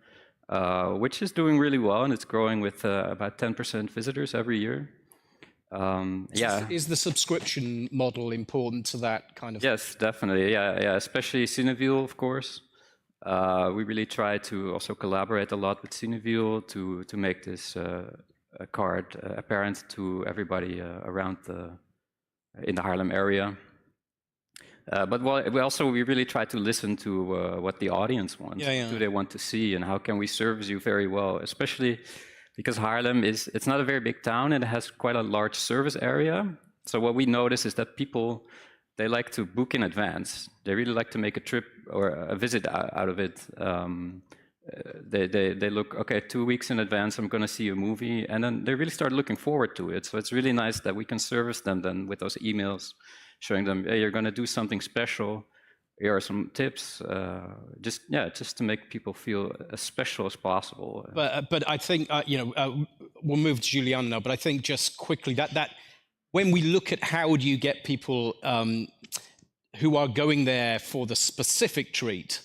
E: which is doing really well, and it's growing with about 10% visitors every year.
A: Is the subscription model important to that kind of?
E: Yes, definitely. Yeah, especially Cineville, of course. We really try to also collaborate a lot with Cineville to make this card apparent to everybody around in the Haarlem area. But we really try to listen to what the audience wants. What do they want to see, and how can we service you very well, especially because Haarlem it's not a very big town and it has quite a large service area. So what we notice is that people, they like to book in advance. They really like to make a trip or a visit out of it. They look, okay, 2 weeks in advance, I'm going to see a movie, and then they really start looking forward to it. So it's really nice that we can service them then with those emails, showing them, hey, you're going to do something special. Here are some tips, just to make people feel as special as possible.
A: But I think we'll move to Juliana now. But I think just quickly that when we look at how do you get people who are going there for the specific treat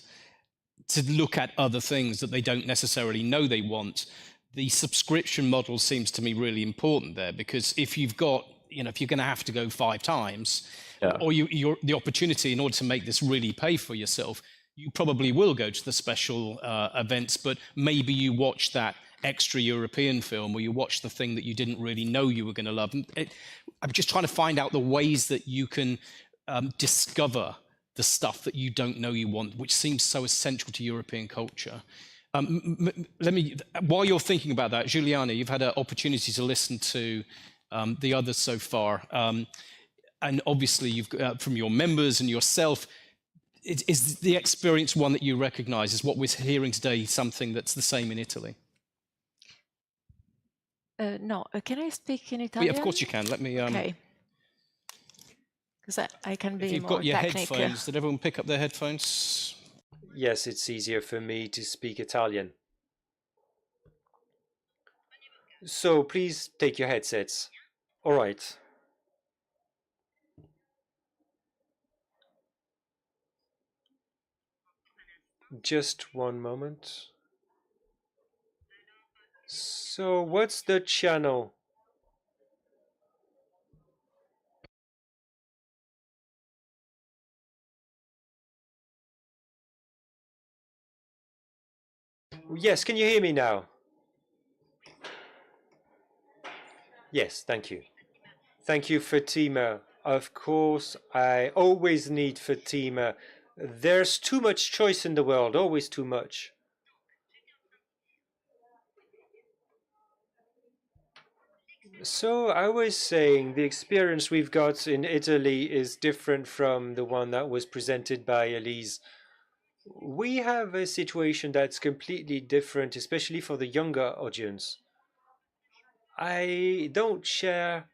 A: to look at other things that they don't necessarily know they want, the subscription model seems to me really important there, because if you've got, if you're going to have to go 5 times, or the opportunity in order to make this really pay for yourself, you probably will go to the special events, but maybe you watch that extra European film, or you watch the thing that you didn't really know you were going to love. I'm just trying to find out the ways that you can discover the stuff that you don't know you want, which seems so essential to European culture. While you're thinking about that, Juliana, you've had an opportunity to listen to the others so far. And obviously, you've from your members and yourself, is the experience one that you recognize? Is what we're hearing today something that's the same in Italy?
F: No, can I speak in Italian?
A: Yeah, of course you can. Let me...
F: Okay. Because I can be more technical.
A: If you've got your headphones, did everyone pick up their headphones?
G: Yes, it's easier for me to speak Italian. So please take your headsets. All right. Just one moment. So what's the channel? Yes, can you hear me now? Yes, thank you. Thank you, Fatima. Of course, I always need Fatima. There's too much choice in the world, always too much. So I was saying the experience we've got in Italy is different from the one that was presented by Elise. We have a situation that's completely different, especially for the younger audience. I don't share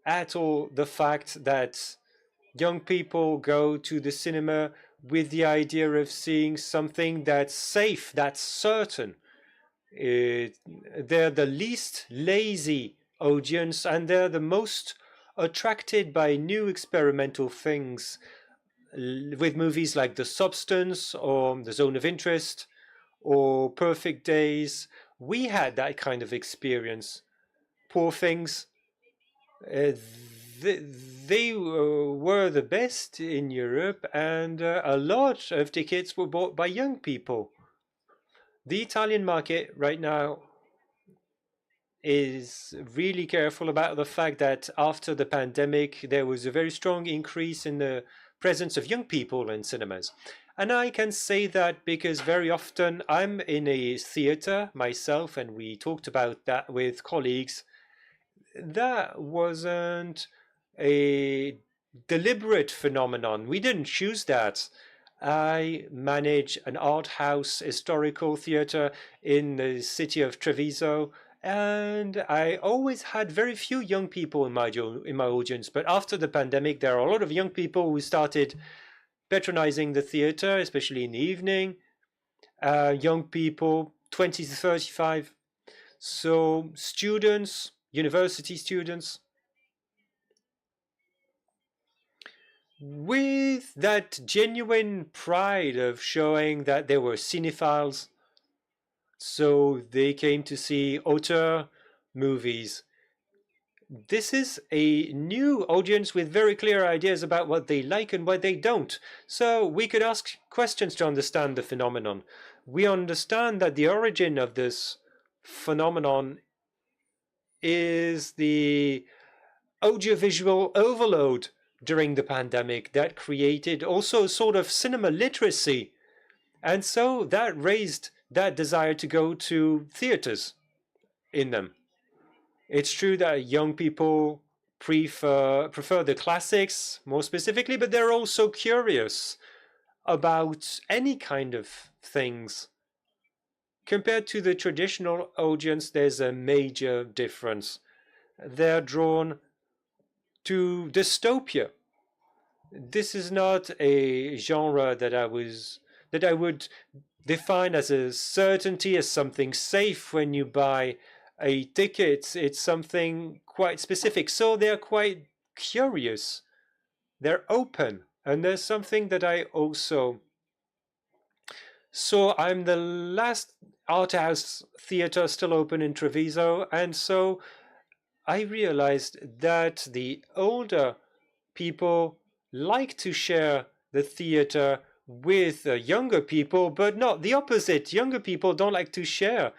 G: at all the fact that young people go to the cinema with the idea of seeing something that's safe, that's certain. They're the least lazy audience, and they're the most attracted by new experimental things, with movies like The Substance or The Zone of Interest or Perfect Days. We had that kind of experience. Poor Things. They were the best in Europe, and a lot of tickets were bought by young people. The Italian market right now is really careful about the fact that after the pandemic, there was a very strong increase in the presence of young people in cinemas. And I can say that because very often I'm in a theater myself, and we talked about that with colleagues. That wasn't a deliberate phenomenon. We didn't choose that. I manage an art house historical theater in the city of Treviso, and I always had very few young people in my audience. But after the pandemic, there are a lot of young people who started patronizing the theater, especially in the evening. Young people, 20 to 35. So students, university students, with that genuine pride of showing that they were cinephiles. So they came to see auteur movies. This is a new audience with very clear ideas about what they like and what they don't. So we could ask questions to understand the phenomenon. We understand that the origin of this phenomenon is the audiovisual overload during the pandemic that created also a sort of cinema literacy. And so that raised that desire to go to theaters in them. It's true that young people prefer the classics more specifically, but they're also curious about any kind of things. Compared to the traditional audience, there's a major difference. They're drawn to dystopia. This is not a genre that I would define as a certainty, as something safe when you buy a ticket. It's something quite specific. So they're quite curious. They're open. And there's something that I also saw. I'm the last art house theater still open in Treviso, and so I realized that the older people like to share the theater with younger people, but not the opposite. Younger people don't like to share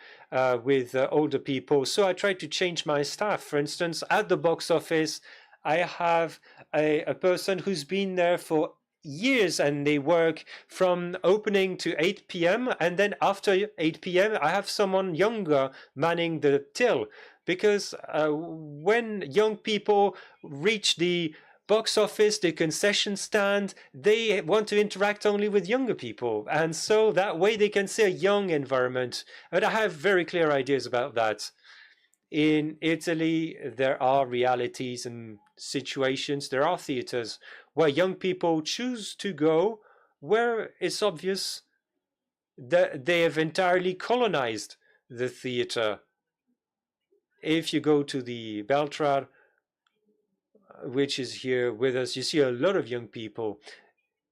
G: with older people. So I tried to change my staff. For instance, at the box office, I have a person who's been there for years, and they work from opening to 8 p.m. And then after 8 p.m., I have someone younger manning the till. Because when young people reach the box office, the concession stand, they want to interact only with younger people. And so that way they can see a young environment. And I have very clear ideas about that. In Italy, there are realities and situations, there are theaters where young people choose to go, where it's obvious that they have entirely colonized the theater. If you go to the Beltrad, which is here with us, you see a lot of young people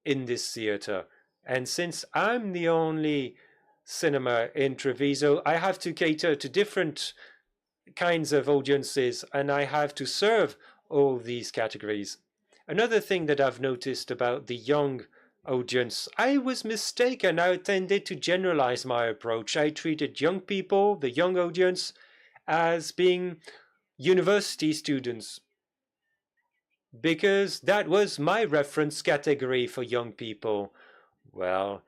G: in this theater. And since I'm the only cinema in Treviso, I have to cater to different kinds of audiences, and I have to serve all these categories. Another thing that I've noticed about the young audience, I was mistaken. I tended to generalize my approach. I treated young people, the young audience, as being university students, because that was my reference category for young people. Well,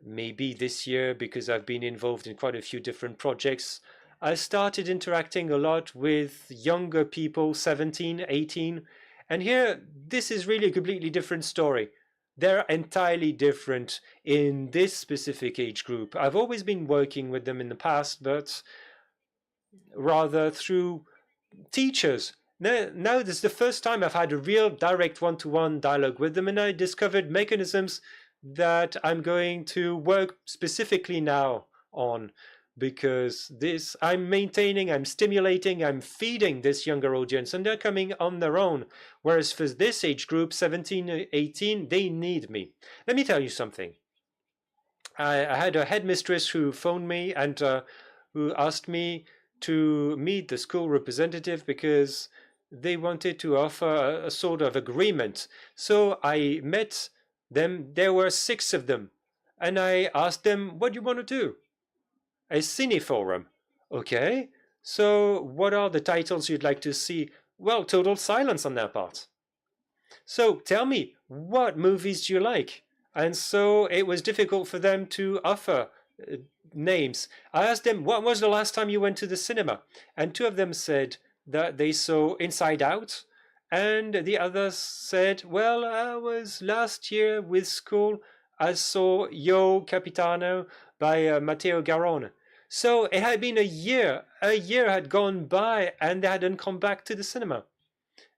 G: maybe this year, because I've been involved in quite a few different projects, I started interacting a lot with younger people, 17, 18. And here, this is really a completely different story. They're entirely different in this specific age group. I've always been working with them in the past, but rather through teachers. Now this is the first time I've had a real direct one-to-one dialogue with them, and I discovered mechanisms that I'm going to work specifically now on, because this I'm maintaining, I'm stimulating, I'm feeding this younger audience, and they're coming on their own. Whereas for this age group, 17, 18, they need me. Let me tell you something. I had a headmistress who phoned me and who asked me to meet the school representative because they wanted to offer a sort of agreement. So I met them. There were 6 of them. And I asked them, what do you want to do? A cine forum. Okay. So what are the titles you'd like to see? Well, total silence on their part. So tell me, what movies do you like? And so it was difficult for them to offer names. I asked them, what was the last time you went to the cinema? And 2 of them said that they saw Inside Out. And the others said, well, I was last year with school. I saw Io Capitano by Matteo Garrone. So it had been a year. A year had gone by and they hadn't come back to the cinema.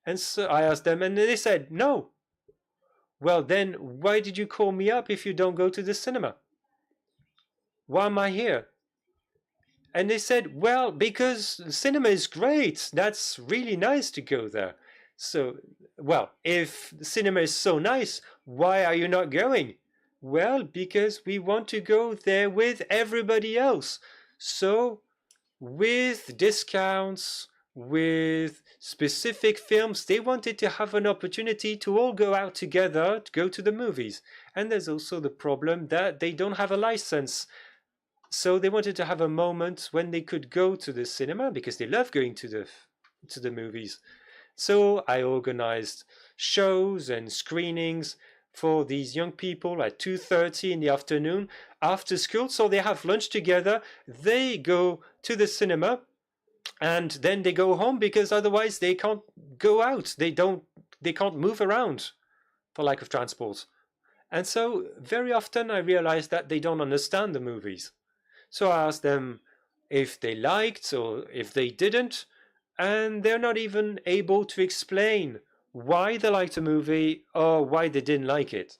G: And so I asked them and they said, no. Well, then why did you call me up if you don't go to the cinema? Why am I here? And they said, well, because cinema is great. That's really nice to go there. So, well, if cinema is so nice, why are you not going? Well, because we want to go there with everybody else. So, with discounts, with specific films, they wanted to have an opportunity to all go out together to go to the movies. And there's also the problem that they don't have a license. So they wanted to have a moment when they could go to the cinema because they love going to the movies. So I organized shows and screenings for these young people at 2:30 in the afternoon after school. So they have lunch together. They go to the cinema and then they go home because otherwise they can't go out. They can't move around for lack of transport. And so very often I realized that they don't understand the movies. So I asked them if they liked or if they didn't, and they're not even able to explain why they liked a movie or why they didn't like it.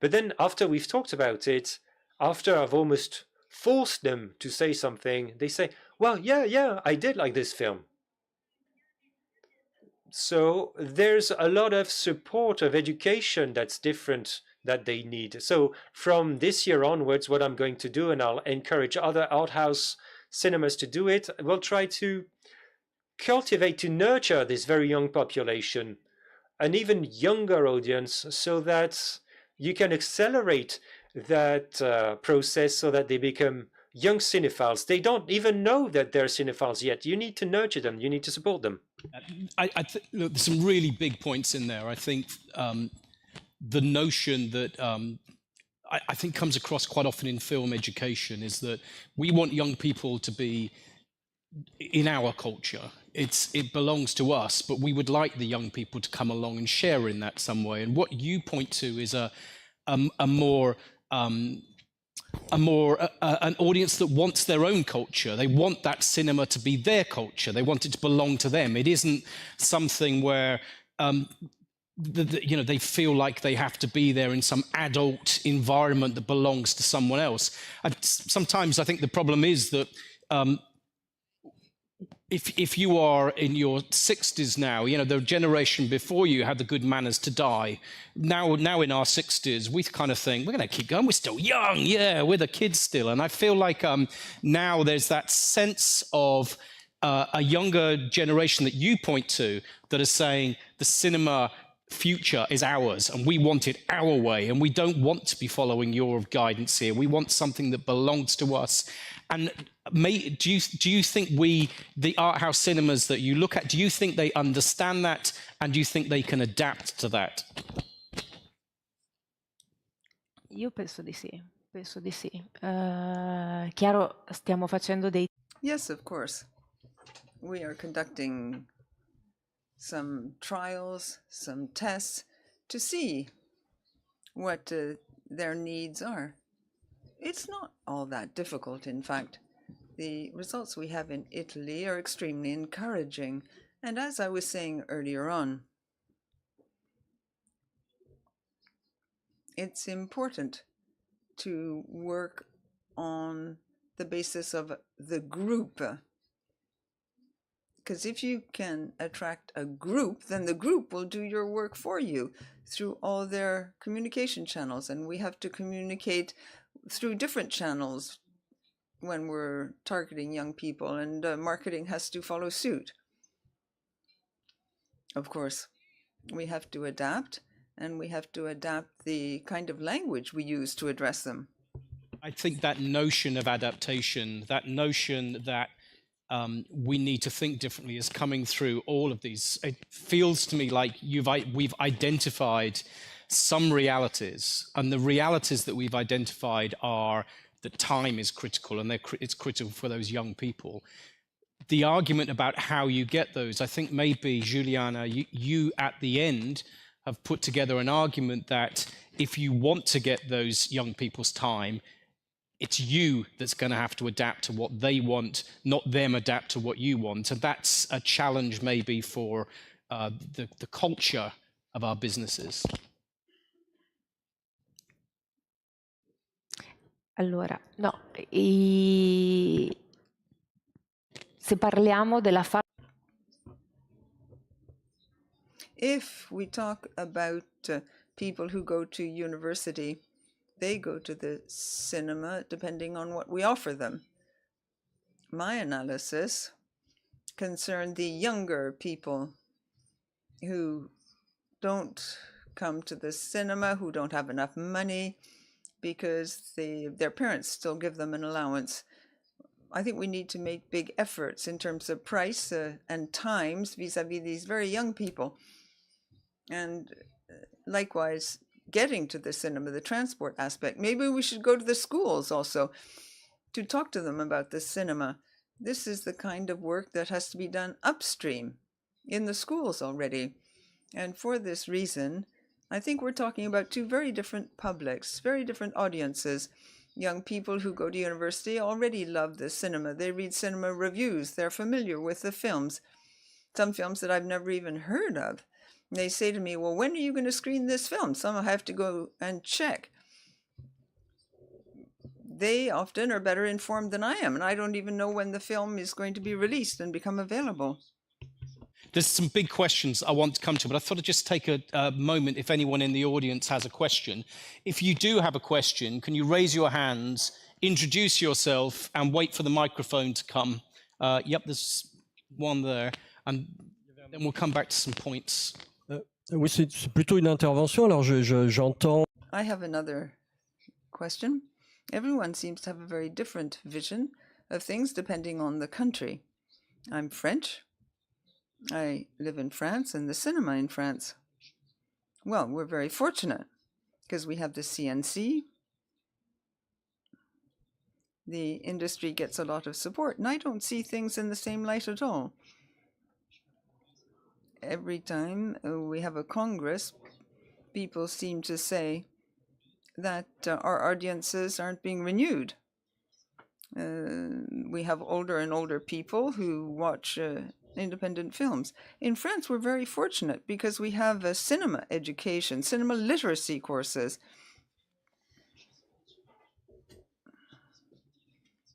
G: But then after we've talked about it, after I've almost forced them to say something, they say, well, yeah, I did like this film. So there's a lot of support of education that's different that they need. So from this year onwards, what I'm going to do, and I'll encourage other art house cinemas to do it, we'll try to cultivate, to nurture this very young population, an even younger audience, so that you can accelerate that process so that they become young cinephiles. They don't even know that they're cinephiles yet. You need to nurture them. You need to support them.
A: Look, there's some really big points in there. I think the notion that I think comes across quite often in film education is that we want young people to be in our culture. It belongs to us, but we would like the young people to come along and share in that some way. And what you point to is an audience that wants their own culture. They want that cinema to be their culture. They want it to belong to them. It isn't something where they feel like they have to be there in some adult environment that belongs to someone else. Sometimes I think the problem is that if you are in your 60s now, the generation before you had the good manners to die. Now in our 60s, we kind of think, we're going to keep going. We're still young. Yeah, we're the kids still. And I feel like now there's that sense of a younger generation that you point to that is saying the cinema future is ours and we want it our way and we don't want to be following your guidance here. We want something that belongs to us. And do you think the art house cinemas that you look at, do you think they understand that and do you think they can adapt to that?
F: Io penso di sì, chiaro, stiamo facendo dei...
H: Yes, of course. We are conducting some trials, some tests to see what their needs are. It's not all that difficult, in fact. The results we have in Italy are extremely encouraging. And as I was saying earlier on, it's important to work on the basis of the group. Because if you can attract a group, then the group will do your work for you through all their communication channels. And we have to communicate through different channels when we're targeting young people, and marketing has to follow suit. Of course, we have to adapt, and we have to adapt the kind of language we use to address them.
A: I think that notion of adaptation, that notion that we need to think differently is coming through all of these. It feels to me like we've identified some realities, and the realities that we've identified are that time is critical, and it's critical for those young people. The argument about how you get those, I think maybe, Juliana, you at the end have put together an argument that if you want to get those young people's time, it's you that's going to have to adapt to what they want, not them adapt to what you want. And that's a challenge maybe for the culture of our businesses.
F: Allora, no, se parliamo della
H: If we talk about people who go to university, they go to the cinema depending on what we offer them. My analysis concerned the younger people who don't come to the cinema, who don't have enough money because their parents still give them an allowance. I think we need to make big efforts in terms of price and times vis-a-vis these very young people. And likewise, getting to the cinema, the transport aspect. Maybe we should go to the schools also to talk to them about the cinema. This is the kind of work that has to be done upstream in the schools already. And for this reason, I think we're talking about two very different publics, very different audiences. Young people who go to university already love the cinema. They read cinema reviews. They're familiar with the films, some films that I've never even heard of. And they say to me, well, when are you going to screen this film? Some I have to go and check. They often are better informed than I am, and I don't even know when the film is going to be released and become available.
A: There's some big questions I want to come to, but I thought I'd just take a moment if anyone in the audience has a question. If you do have a question, can you raise your hands, introduce yourself, and wait for the microphone to come? Yep, there's one there, and then we'll come back to some points.
I: Oui, c'est plutôt une intervention. Alors, j'entends...
H: I have another question. Everyone seems to have a very different vision of things depending on the country. I'm French. I live in France and the cinema in France. Well, we're very fortunate because we have the CNC. The industry gets a lot of support, and I don't see things in the same light at all. Every time we have a congress, people seem to say that our audiences aren't being renewed. We have older and older people who watch independent films. In France, we're very fortunate because we have a cinema education, cinema literacy courses.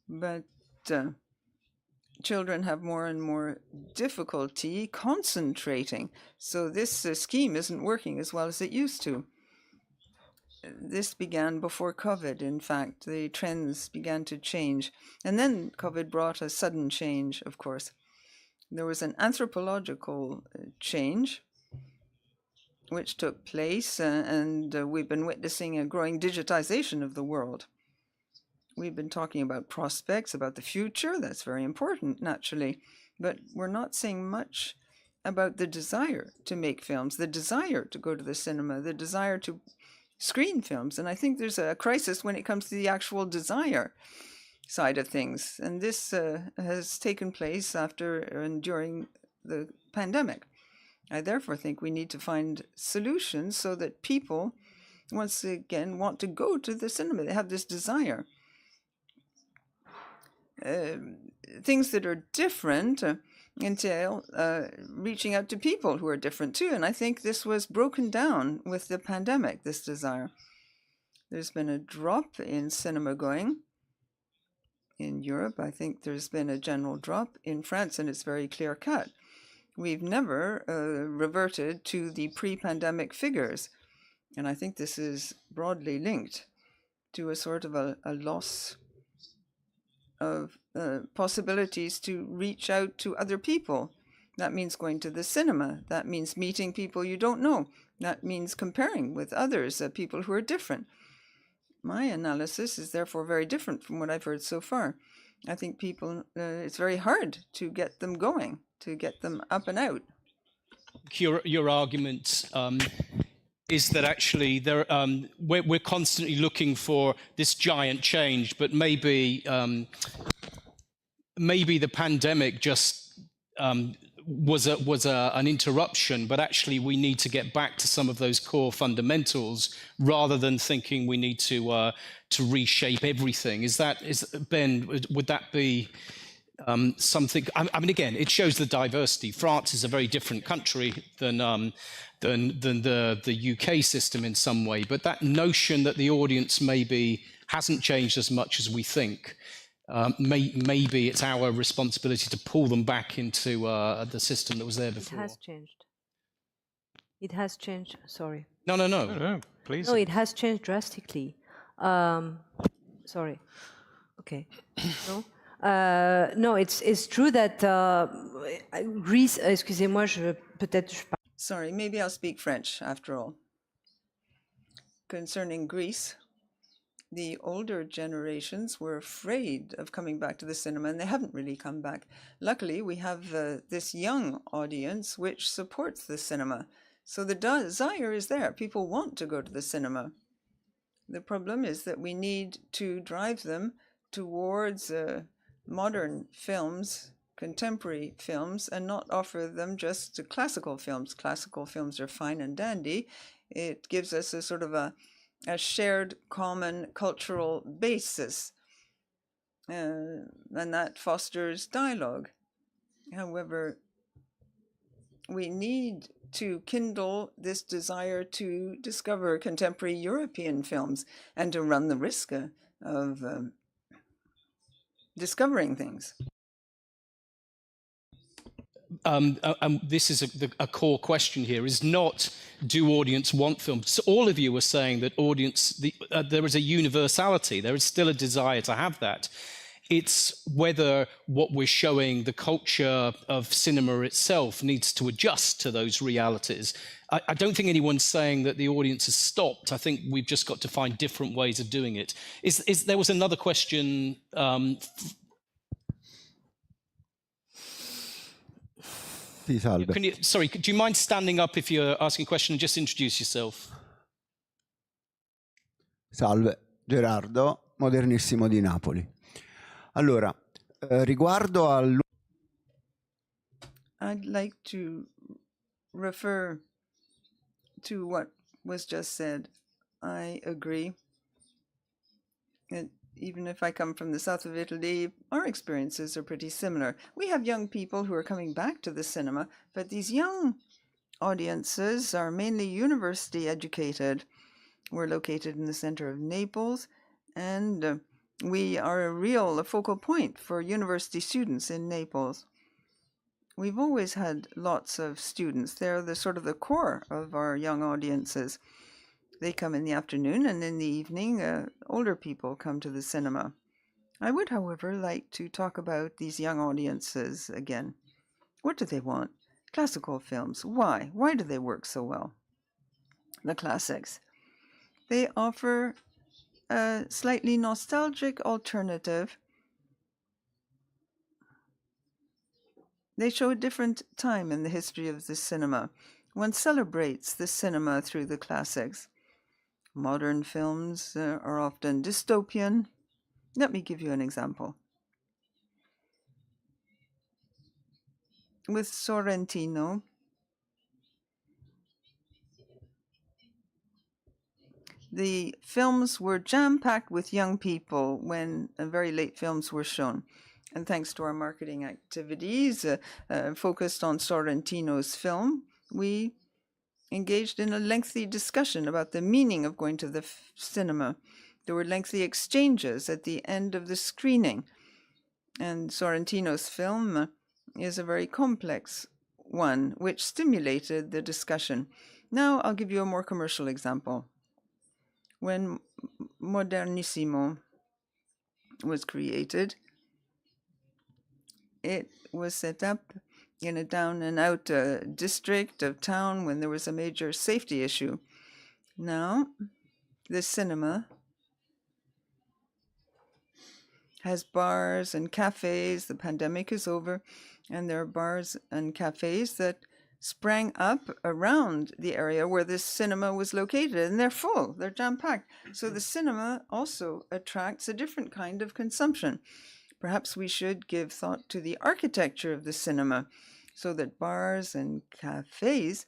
H: But children have more and more difficulty concentrating. So this scheme isn't working as well as it used to. This began before COVID, in fact. The trends began to change. And then COVID brought a sudden change, of course. There was an anthropological change which took place, and we've been witnessing a growing digitization of the world. We've been talking about prospects, about the future. That's very important, naturally. But we're not saying much about the desire to make films, the desire to go to the cinema, the desire to screen films. And I think there's a crisis when it comes to the actual desire side of things. And this has taken place after and during the pandemic. I therefore think we need to find solutions so that people, once again, want to go to the cinema. They have this desire. Things that are different entail reaching out to people who are different too. And I think this was broken down with the pandemic, this desire. There's been a drop in cinema going in Europe. I think there's been a general drop in France, and it's very clear cut. We've never reverted to the pre-pandemic figures. And I think this is broadly linked to a sort of a loss of possibilities to reach out to other people. That means going to the cinema. That means meeting people you don't know. That means comparing with others, people who are different. My analysis is therefore very different from what I've heard so far. I think people, it's very hard to get them going, to get them up and out.
A: Your argument is that actually we're constantly looking for this giant change, but maybe the pandemic just was an interruption, but actually we need to get back to some of those core fundamentals rather than thinking we need to reshape everything. Ben, would that be something? I mean, again, it shows the diversity. France is a very different country than the UK system in some way, but that notion that the audience maybe hasn't changed as much as we think, maybe it's our responsibility to pull them back into the system that was there before.
D: It has changed. It has changed. Sorry.
B: No, please.
D: No, it has changed drastically. Sorry. Okay. No. No, it's true that Greece. Excusez-moi, peut-être je parle.
H: Sorry, maybe I'll speak French after all. Concerning Greece, the older generations were afraid of coming back to the cinema, and they haven't really come back. Luckily, we have this young audience which supports the cinema. So the desire is there. People want to go to the cinema. The problem is that we need to drive them towards modern films, contemporary films, and not offer them just classical films. Classical films are fine and dandy. It gives us a sort of a shared common cultural basis, and that fosters dialogue. However, we need to kindle this desire to discover contemporary European films and to run the risk of discovering things.
A: This is a core question here, is not, do audience want films? So all of you are saying that audience, there is a universality, there is still a desire to have that. It's whether what we're showing, the culture of cinema itself, needs to adjust to those realities. I don't think anyone's saying that the audience has stopped. I think we've just got to find different ways of doing it. There was another question.
I: Sì, salve.
A: Sorry, do you mind standing up if you're asking a question and just introduce yourself?
I: Salve, Gerardo, Modernissimo di Napoli. Allora, riguardo al...
H: I'd like to refer to what was just said. I agree. And even if I come from the south of Italy, our experiences are pretty similar. We have young people who are coming back to the cinema, but these young audiences are mainly university educated. We're located in the center of Naples, and we are a focal point for university students in Naples. We've always had lots of students. They're the sort of the core of our young audiences. They come in the afternoon, and in the evening, older people come to the cinema. I would, however, like to talk about these young audiences again. What do they want? Classical films. Why? Why do they work so well? The classics. They offer a slightly nostalgic alternative. They show a different time in the history of the cinema. One celebrates the cinema through the classics. Modern films are often dystopian. Let me give you an example. With Sorrentino, the films were jam-packed with young people when very late films were shown. And thanks to our marketing activities focused on Sorrentino's film, we engaged in a lengthy discussion about the meaning of going to the cinema. There were lengthy exchanges at the end of the screening. And Sorrentino's film is a very complex one, which stimulated the discussion. Now I'll give you a more commercial example. When Modernissimo was created, it was set up in a down-and-out district of town when there was a major safety issue. Now, the cinema has bars and cafes. The pandemic is over, and there are bars and cafes that sprang up around the area where this cinema was located, and they're full, they're jam-packed. So the cinema also attracts a different kind of consumption. Perhaps we should give thought to the architecture of the cinema so that bars and cafes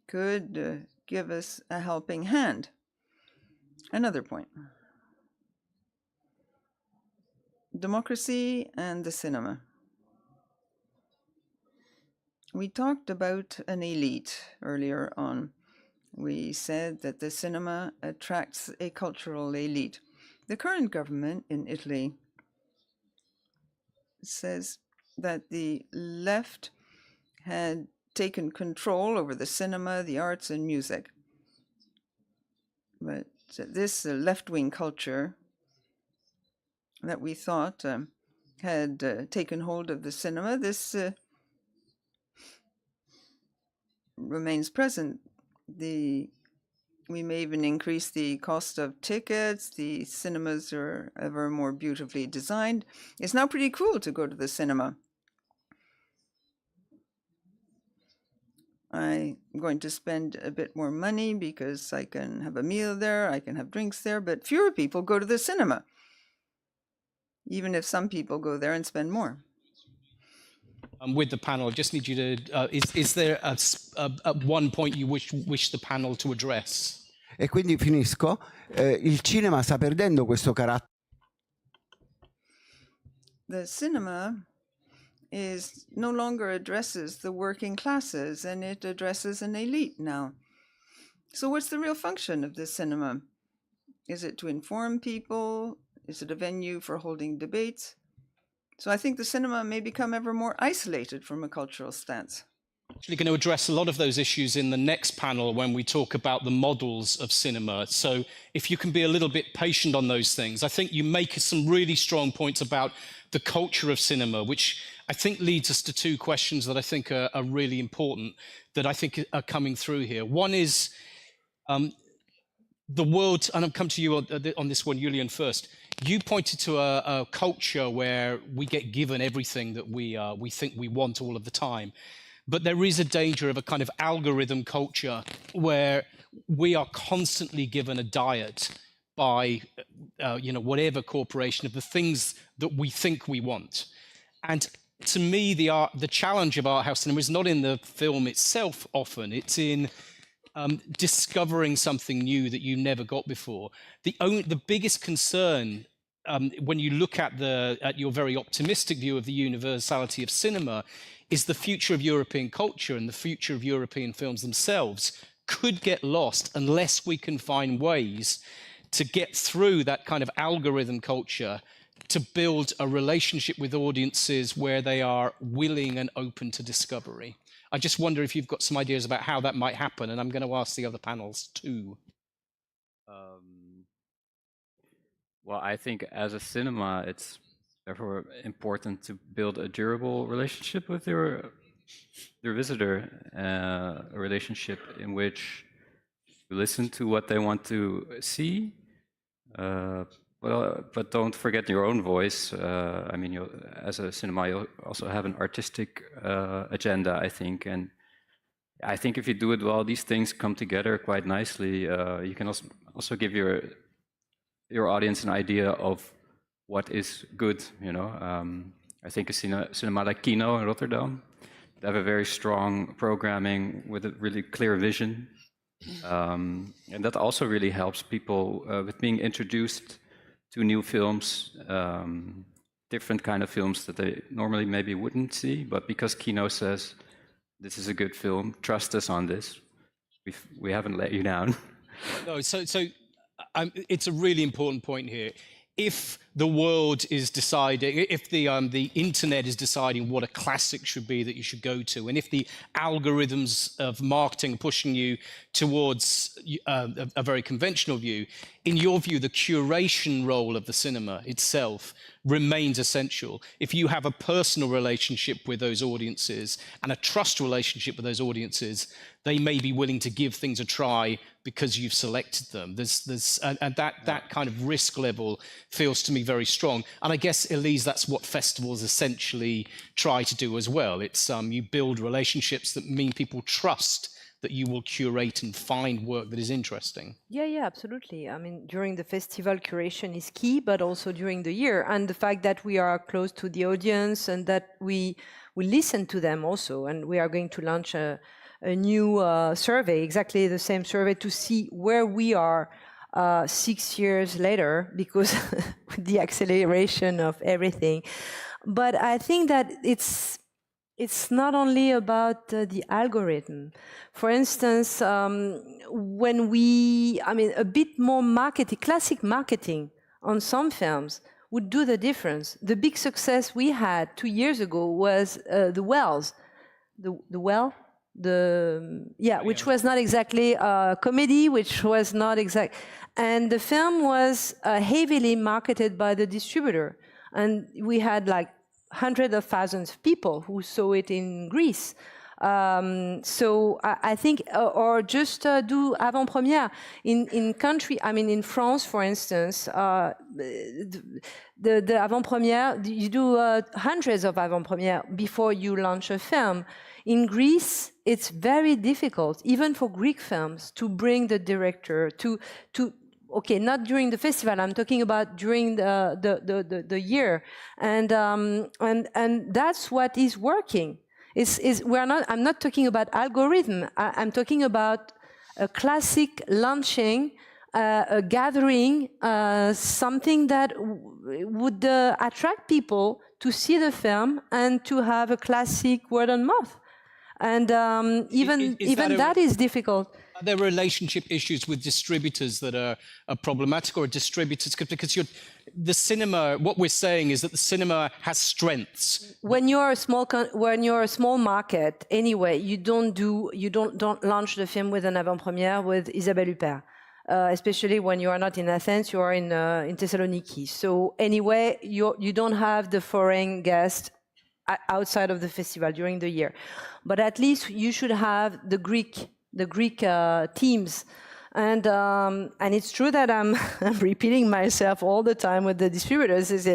H: could give us a helping hand. Another point. Democracy and the cinema. We talked about an elite earlier on. We said that the cinema attracts a cultural elite. The current government in Italy says that the left had taken control over the cinema, the arts, and music. But this left-wing culture that we thought had taken hold of the cinema, this remains present. We may even increase the cost of tickets. The cinemas are ever more beautifully designed. It's now pretty cool to go to the cinema. I'm going to spend a bit more money because I can have a meal there, I can have drinks there, but fewer people go to the cinema, even if some people go there and spend more.
A: With the panel, I just need you to, is there one point you wish the panel to address?
I: E quindi finisco. Il cinema sta perdendo questo carattere.
H: The cinema no longer addresses the working classes, and it addresses an elite now. So what's the real function of the cinema? Is it to inform people? Is it a venue for holding debates? So I think the cinema may become ever more isolated from a cultural stance.
A: actually going to address a lot of those issues in the next panel when we talk about the models of cinema. So if you can be a little bit patient on those things. I think you make some really strong points about the culture of cinema, which I think leads us to two questions that I think are really important, that I think are coming through here. One is the world, and I'll come to you on this one, Julian, first. You pointed to a culture where we get given everything that we think we want all of the time. But there is a danger of a kind of algorithm culture where we are constantly given a diet by whatever corporation of the things that we think we want. And to me, the challenge of art house cinema is not in the film itself often, it's in discovering something new that you never got before. The biggest concern when you look at your very optimistic view of the universality of cinema is the future of European culture and the future of European films themselves could get lost unless we can find ways to get through that kind of algorithm culture to build a relationship with audiences where they are willing and open to discovery. I just wonder if you've got some ideas about how that might happen, and I'm going to ask the other panels too.
E: Well, I think as a cinema, it's therefore important to build a durable relationship with your visitor, a relationship in which you listen to what they want to see, but don't forget your own voice. I mean, as a cinema, you also have an artistic agenda, I think, and I think if you do it well, these things come together quite nicely. You can also give your audience an idea of what is good, you know. I think a cinema like Kino in Rotterdam, they have a very strong programming with a really clear vision. And that also really helps people with being introduced to new films, different kind of films that they normally maybe wouldn't see, but because Kino says, this is a good film, trust us on this, we haven't let you down.
A: No, so it's a really important point here. If the world is deciding, if the internet is deciding what a classic should be that you should go to, and if the algorithms of marketing are pushing you towards a very conventional view, in your view, the curation role of the cinema itself remains essential. If you have a personal relationship with those audiences and a trust relationship with those audiences, they may be willing to give things a try because you've selected them. And that kind of risk level feels to me very strong. And I guess, Elise, that's what festivals essentially try to do as well. It's you build relationships that mean people trust that you will curate and find work that is interesting.
D: Yeah, absolutely. I mean, during the festival, curation is key, but also during the year. And the fact that we are close to the audience and that we listen to them also. And we are going to launch a new survey, exactly the same survey, to see where we are 6 years later, because with the acceleration of everything. But I think that it's not only about the algorithm. For instance, when a bit more marketing, classic marketing on some films would do the difference. The big success we had 2 years ago was The Wells. Which was not exactly a comedy, which was not exact. And the film was heavily marketed by the distributor. And we had like hundreds of thousands of people who saw it in Greece. So I think, or just do avant-première. In country, I mean, in France, for instance, the avant-première, you do hundreds of avant-premières before you launch a film. In Greece, it's very difficult, even for Greek films, to bring the director to okay, not during the festival. I'm talking about during the year, and that's what is working. I'm not talking about algorithm. I'm talking about a classic launching, a gathering, something that would attract people to see the film and to have a classic word of mouth. And even that is difficult.
A: Are there relationship issues with distributors that are problematic, or distributors? Because the cinema, what we're saying is that the cinema has strengths.
D: When you're a small market, anyway, you don't launch the film with an avant-première with Isabelle Huppert. Especially when you are not in Athens, you are in Thessaloniki. So anyway, you don't have the foreign guest outside of the festival during the year. But at least you should have the Greek teams. And it's true that I'm repeating myself all the time with the distributors. Is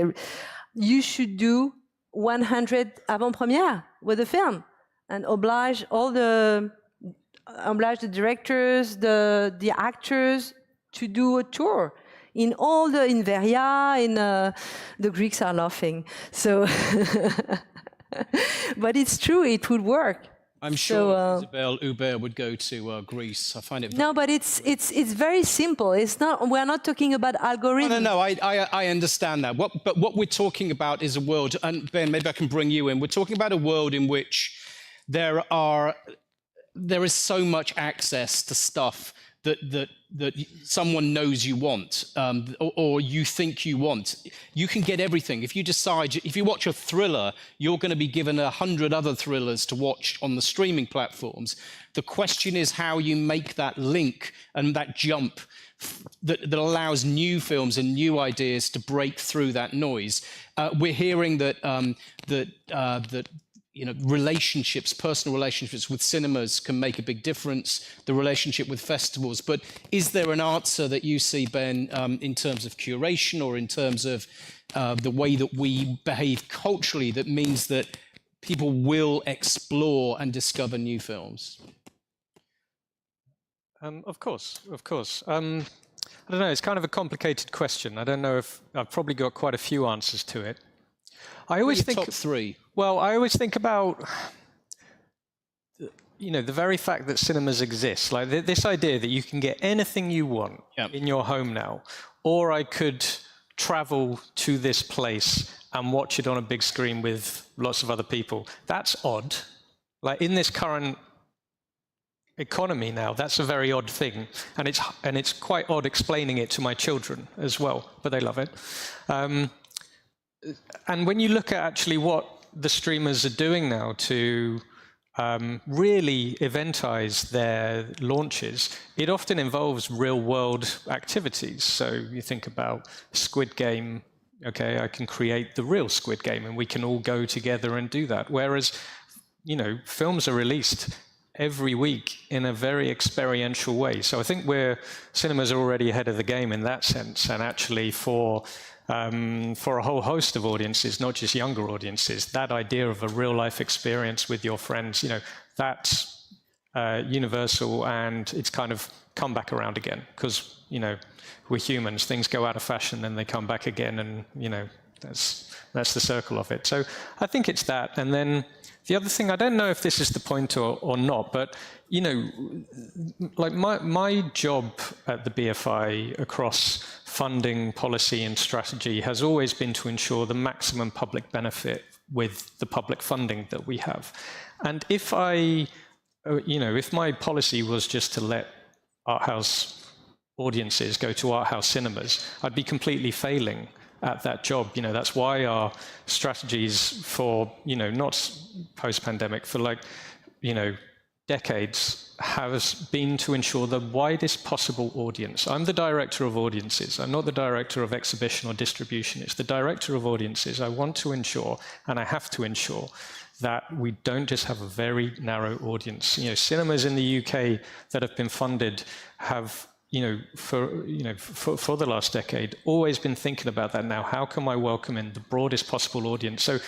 D: you should do 100 avant-premières with the film and oblige the directors, the actors to do a tour in Veria. The Greeks are laughing. So, but it's true, it would work.
A: I'm sure Isabelle Huppert would go to Greece. I find it.
D: No, but it's very simple. It's not. We're not talking about algorithms.
A: No. I understand that. But what we're talking about is a world. And Ben, maybe I can bring you in. We're talking about a world in which there is so much access to stuff that someone knows you want, or you think you want. You can get everything. If you watch a thriller, you're going to be given 100 other thrillers to watch on the streaming platforms. The question is how you make that link and that jump that allows new films and new ideas to break through that noise. We're hearing that relationships, personal relationships with cinemas can make a big difference, the relationship with festivals. But is there an answer that you see, Ben, in terms of curation or in terms of the way that we behave culturally that means that people will explore and discover new films?
B: Of course. I don't know, it's kind of a complicated question. I don't know if I've probably got quite a few answers to it. I always think
A: top three.
B: Well, I always think about, the very fact that cinemas exist, like this idea that you can get anything you want in your home now, or I could travel to this place and watch it on a big screen with lots of other people. That's odd. Like in this current economy now, that's a very odd thing, and it's quite odd explaining it to my children as well, but they love it. And when you look at actually what the streamers are doing now to really eventize their launches, it often involves real-world activities. So you think about Squid Game, okay, I can create the real Squid Game and we can all go together and do that. Whereas, films are released every week in a very experiential way. So I think cinemas are already ahead of the game in that sense, and actually for a whole host of audiences, not just younger audiences, that idea of a real-life experience with your friends, that's universal, and it's kind of come back around again because, we're humans. Things go out of fashion, then they come back again, and, that's the circle of it. So I think it's that. And then the other thing, I don't know if this is the point or not, but, like my job at the BFI across funding, policy and strategy has always been to ensure the maximum public benefit with the public funding that we have. And if if my policy was just to let art house audiences go to art house cinemas, I'd be completely failing at that job. That's why our strategies for, not post-pandemic, for decades has been to ensure the widest possible audience. I'm the director of audiences. I'm not the director of exhibition or distribution. It's the director of audiences. I want to ensure, and I have to ensure, that we don't just have a very narrow audience. Cinemas in the UK that have been funded have, for the last decade, always been thinking about that now. How can I welcome in the broadest possible audience? So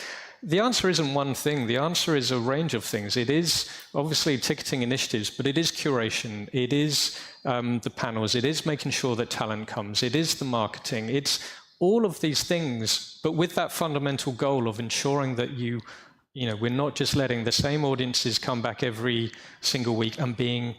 B: the answer isn't one thing. The answer is a range of things. It is obviously ticketing initiatives, but it is curation. It is the panels. It is making sure that talent comes. It is the marketing. It's all of these things, but with that fundamental goal of ensuring that we're not just letting the same audiences come back every single week and being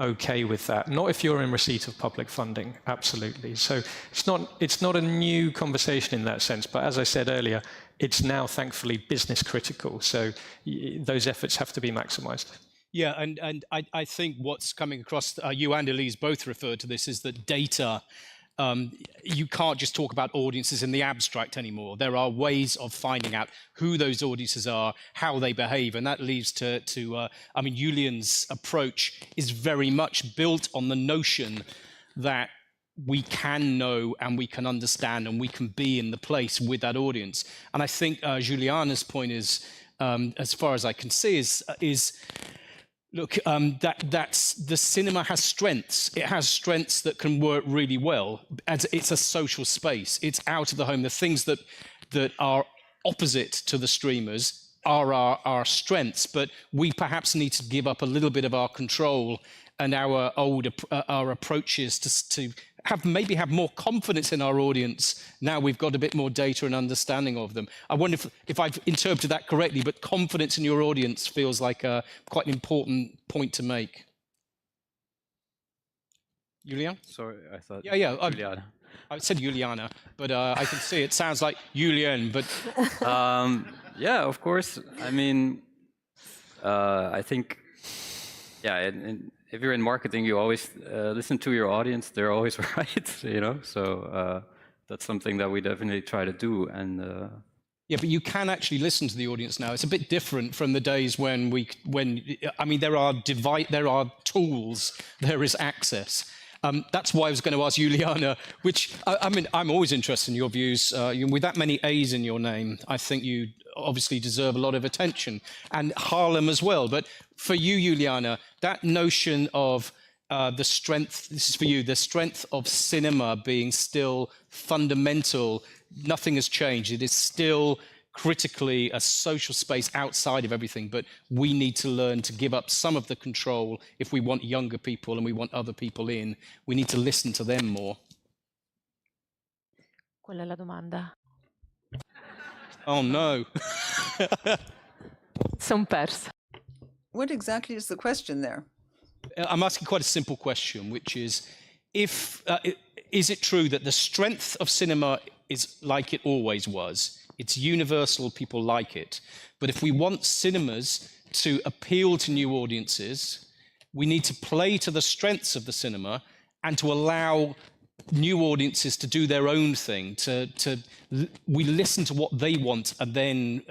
B: okay with that. Not if you're in receipt of public funding, absolutely. So it's not a new conversation in that sense, but as I said earlier, it's now thankfully business critical. So those efforts have to be maximized.
A: Yeah, and I think what's coming across, you and Elise both referred to this, is that data, you can't just talk about audiences in the abstract anymore. There are ways of finding out who those audiences are, how they behave, and that leads to I mean, Julian's approach is very much built on the notion that we can know and we can understand and we can be in the place with that audience. And I think Juliana's point is, as far as I can see, is look, that's the cinema has strengths. It has strengths that can work really well. As it's a social space. It's out of the home. The things that are opposite to the streamers are our strengths, but we perhaps need to give up a little bit of our control and our approaches to maybe have more confidence in our audience. Now we've got a bit more data and understanding of them. I wonder if I've interpreted that correctly, but confidence in your audience feels like quite an important point to make. Julian?
E: Sorry, I thought.
A: Yeah.
E: Juliana.
A: I said Juliana, but I can see it sounds like Julian. But
E: yeah, of course. I mean, I think, yeah, and if you're in marketing, you always listen to your audience. They're always right, you know. So that's something that we definitely try to do. And
A: yeah, but you can actually listen to the audience now. It's a bit different from the days when I mean, there are tools, there is access. That's why I was going to ask Juliana, which, I mean, I'm always interested in your views. With that many A's in your name, I think you obviously deserve a lot of attention, and Harlem as well. But for you, Juliana, that notion of the strength, this is for you, the strength of cinema being still fundamental, nothing has changed. It is still critically a social space outside of everything, but we need to learn to give up some of the control if we want younger people and we want other people in. We need to listen to them more.
F: Qual è la domanda?
A: Oh no.
F: Son persa.
H: What exactly is the question there?
A: I'm asking quite a simple question, which is, is it true that the strength of cinema is like it always was? It's universal, people like it. But if we want cinemas to appeal to new audiences, we need to play to the strengths of the cinema and to allow new audiences to do their own thing. We listen to what they want and then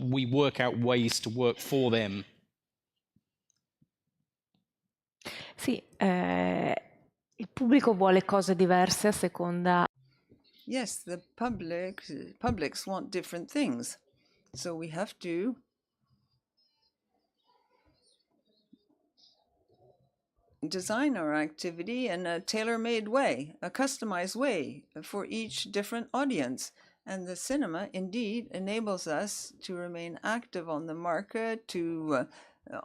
A: we work out ways to work for them.
F: Sì, il pubblico vuole cose diverse a seconda.
H: Yes, the publics want different things. So we have to design our activity in a tailor-made way, a customized way for each different audience. And the cinema indeed enables us to remain active on the market, to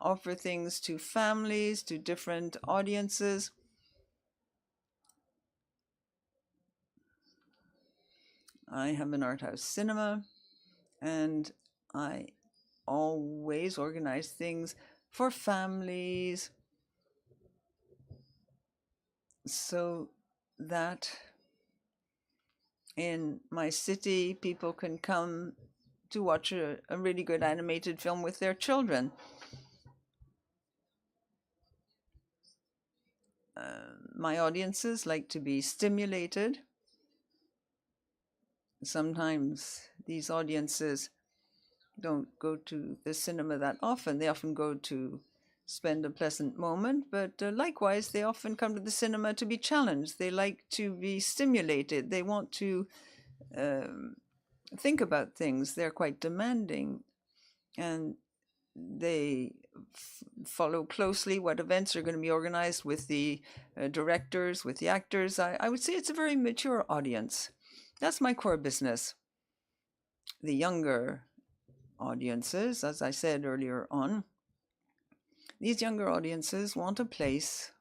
H: offer things to families, to different audiences. I have an art house cinema, and I always organize things for families so that in my city people can come to watch a really good animated film with their children. My audiences like to be stimulated. Sometimes these audiences don't go to the cinema that often. They often go to spend a pleasant moment, but likewise, they often come to the cinema to be challenged. They like to be stimulated. They want to think about things. They're quite demanding, and they follow closely what events are going to be organized with the directors, with the actors. I would say it's a very mature audience. That's my core business. The younger audiences, as I said earlier on, these younger audiences want a place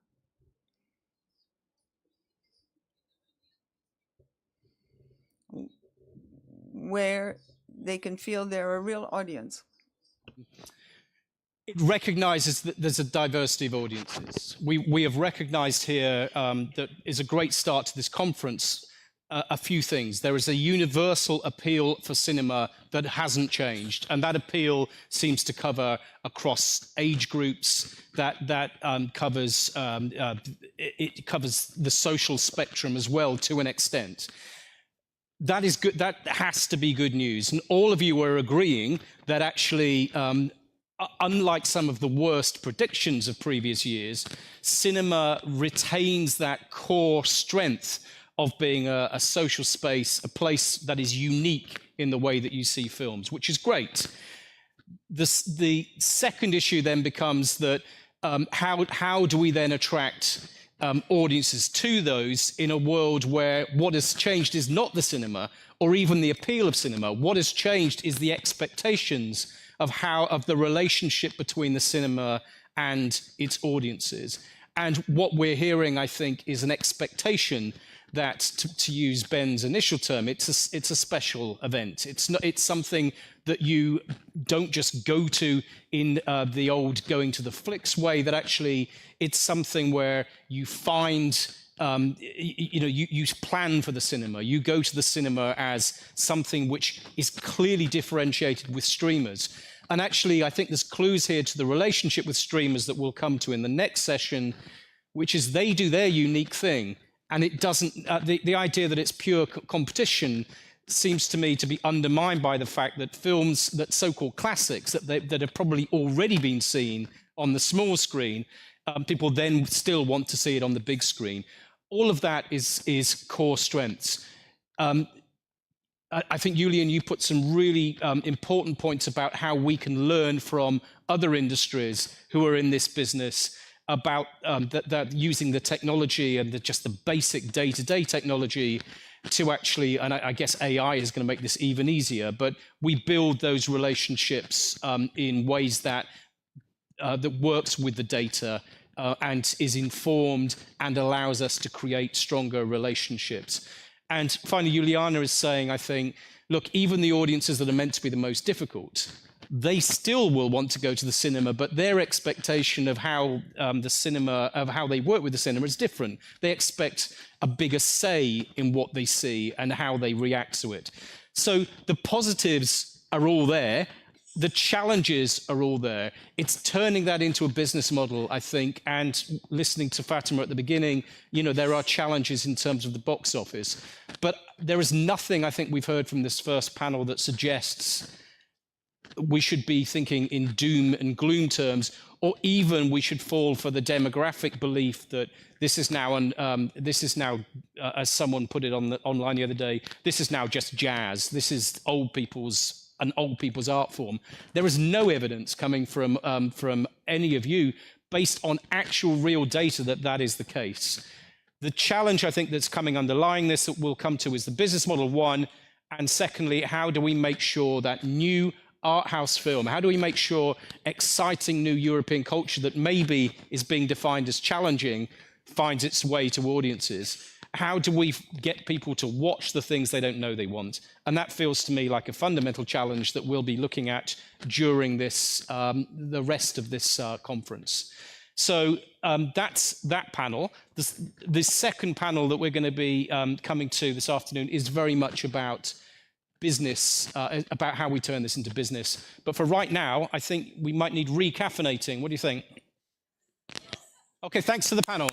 H: where they can feel they're a real audience.
A: It recognizes that there's a diversity of audiences. We have recognized here that is a great start to this conference, a few things. There is a universal appeal for cinema that hasn't changed, and that appeal seems to cover across age groups. That covers it covers the social spectrum as well to an extent. That is good. That has to be good news, and all of you are agreeing that actually, unlike some of the worst predictions of previous years, cinema retains that core strength of being a social space, a place that is unique in the way that you see films, which is great. The second issue then becomes that how do we then attract audiences to those in a world where what has changed is not the cinema or even the appeal of cinema. What has changed is the expectations of the relationship between the cinema and its audiences. And what we're hearing, I think, is an expectation that, to use Ben's initial term, it's a special event. It's something that you don't just go to in the old going to the flicks way, that actually it's something where you find, you plan for the cinema. You go to the cinema as something which is clearly differentiated with streamers. And actually, I think there's clues here to the relationship with streamers that we'll come to in the next session, which is they do their unique thing. And it doesn't, the idea that it's pure competition seems to me to be undermined by the fact that films, that so-called classics, that have probably already been seen on the small screen, people then still want to see it on the big screen. All of that is core strengths. I think, Julian, you put some really important points about how we can learn from other industries who are in this business about that using the technology and just the basic day-to-day technology to actually, and I guess AI is going to make this even easier, but we build those relationships in ways that works with the data and is informed and allows us to create stronger relationships. And finally, Juliana is saying, I think, look, even the audiences that are meant to be the most difficult, they still will want to go to the cinema, but their expectation of how how they work with the cinema is different. They expect a bigger say in what they see and how they react to it. So the positives are all there. The challenges are all there. It's turning that into a business model, I think, and listening to Fatima at the beginning, there are challenges in terms of the box office. But there is nothing, I think, we've heard from this first panel that suggests we should be thinking in doom and gloom terms, or even we should fall for the demographic belief that this is now, as someone put it online the other day, this is now just jazz. This is an old people's art form. There is no evidence coming from any of you based on actual real data that is the case. The challenge, I think, that's coming underlying this that we'll come to is the business model, one, and secondly, how do we make sure that new art house film, how do we make sure exciting new European culture that maybe is being defined as challenging finds its way to audiences? How do we get people to watch the things they don't know they want? And that feels to me like a fundamental challenge that we'll be looking at during this, the rest of this conference. So that's that panel. The second panel that we're going to be coming to this afternoon is very much about business, about how we turn this into business. But for right now, I think we might need recaffeinating. What do you think? Okay, thanks to the panel.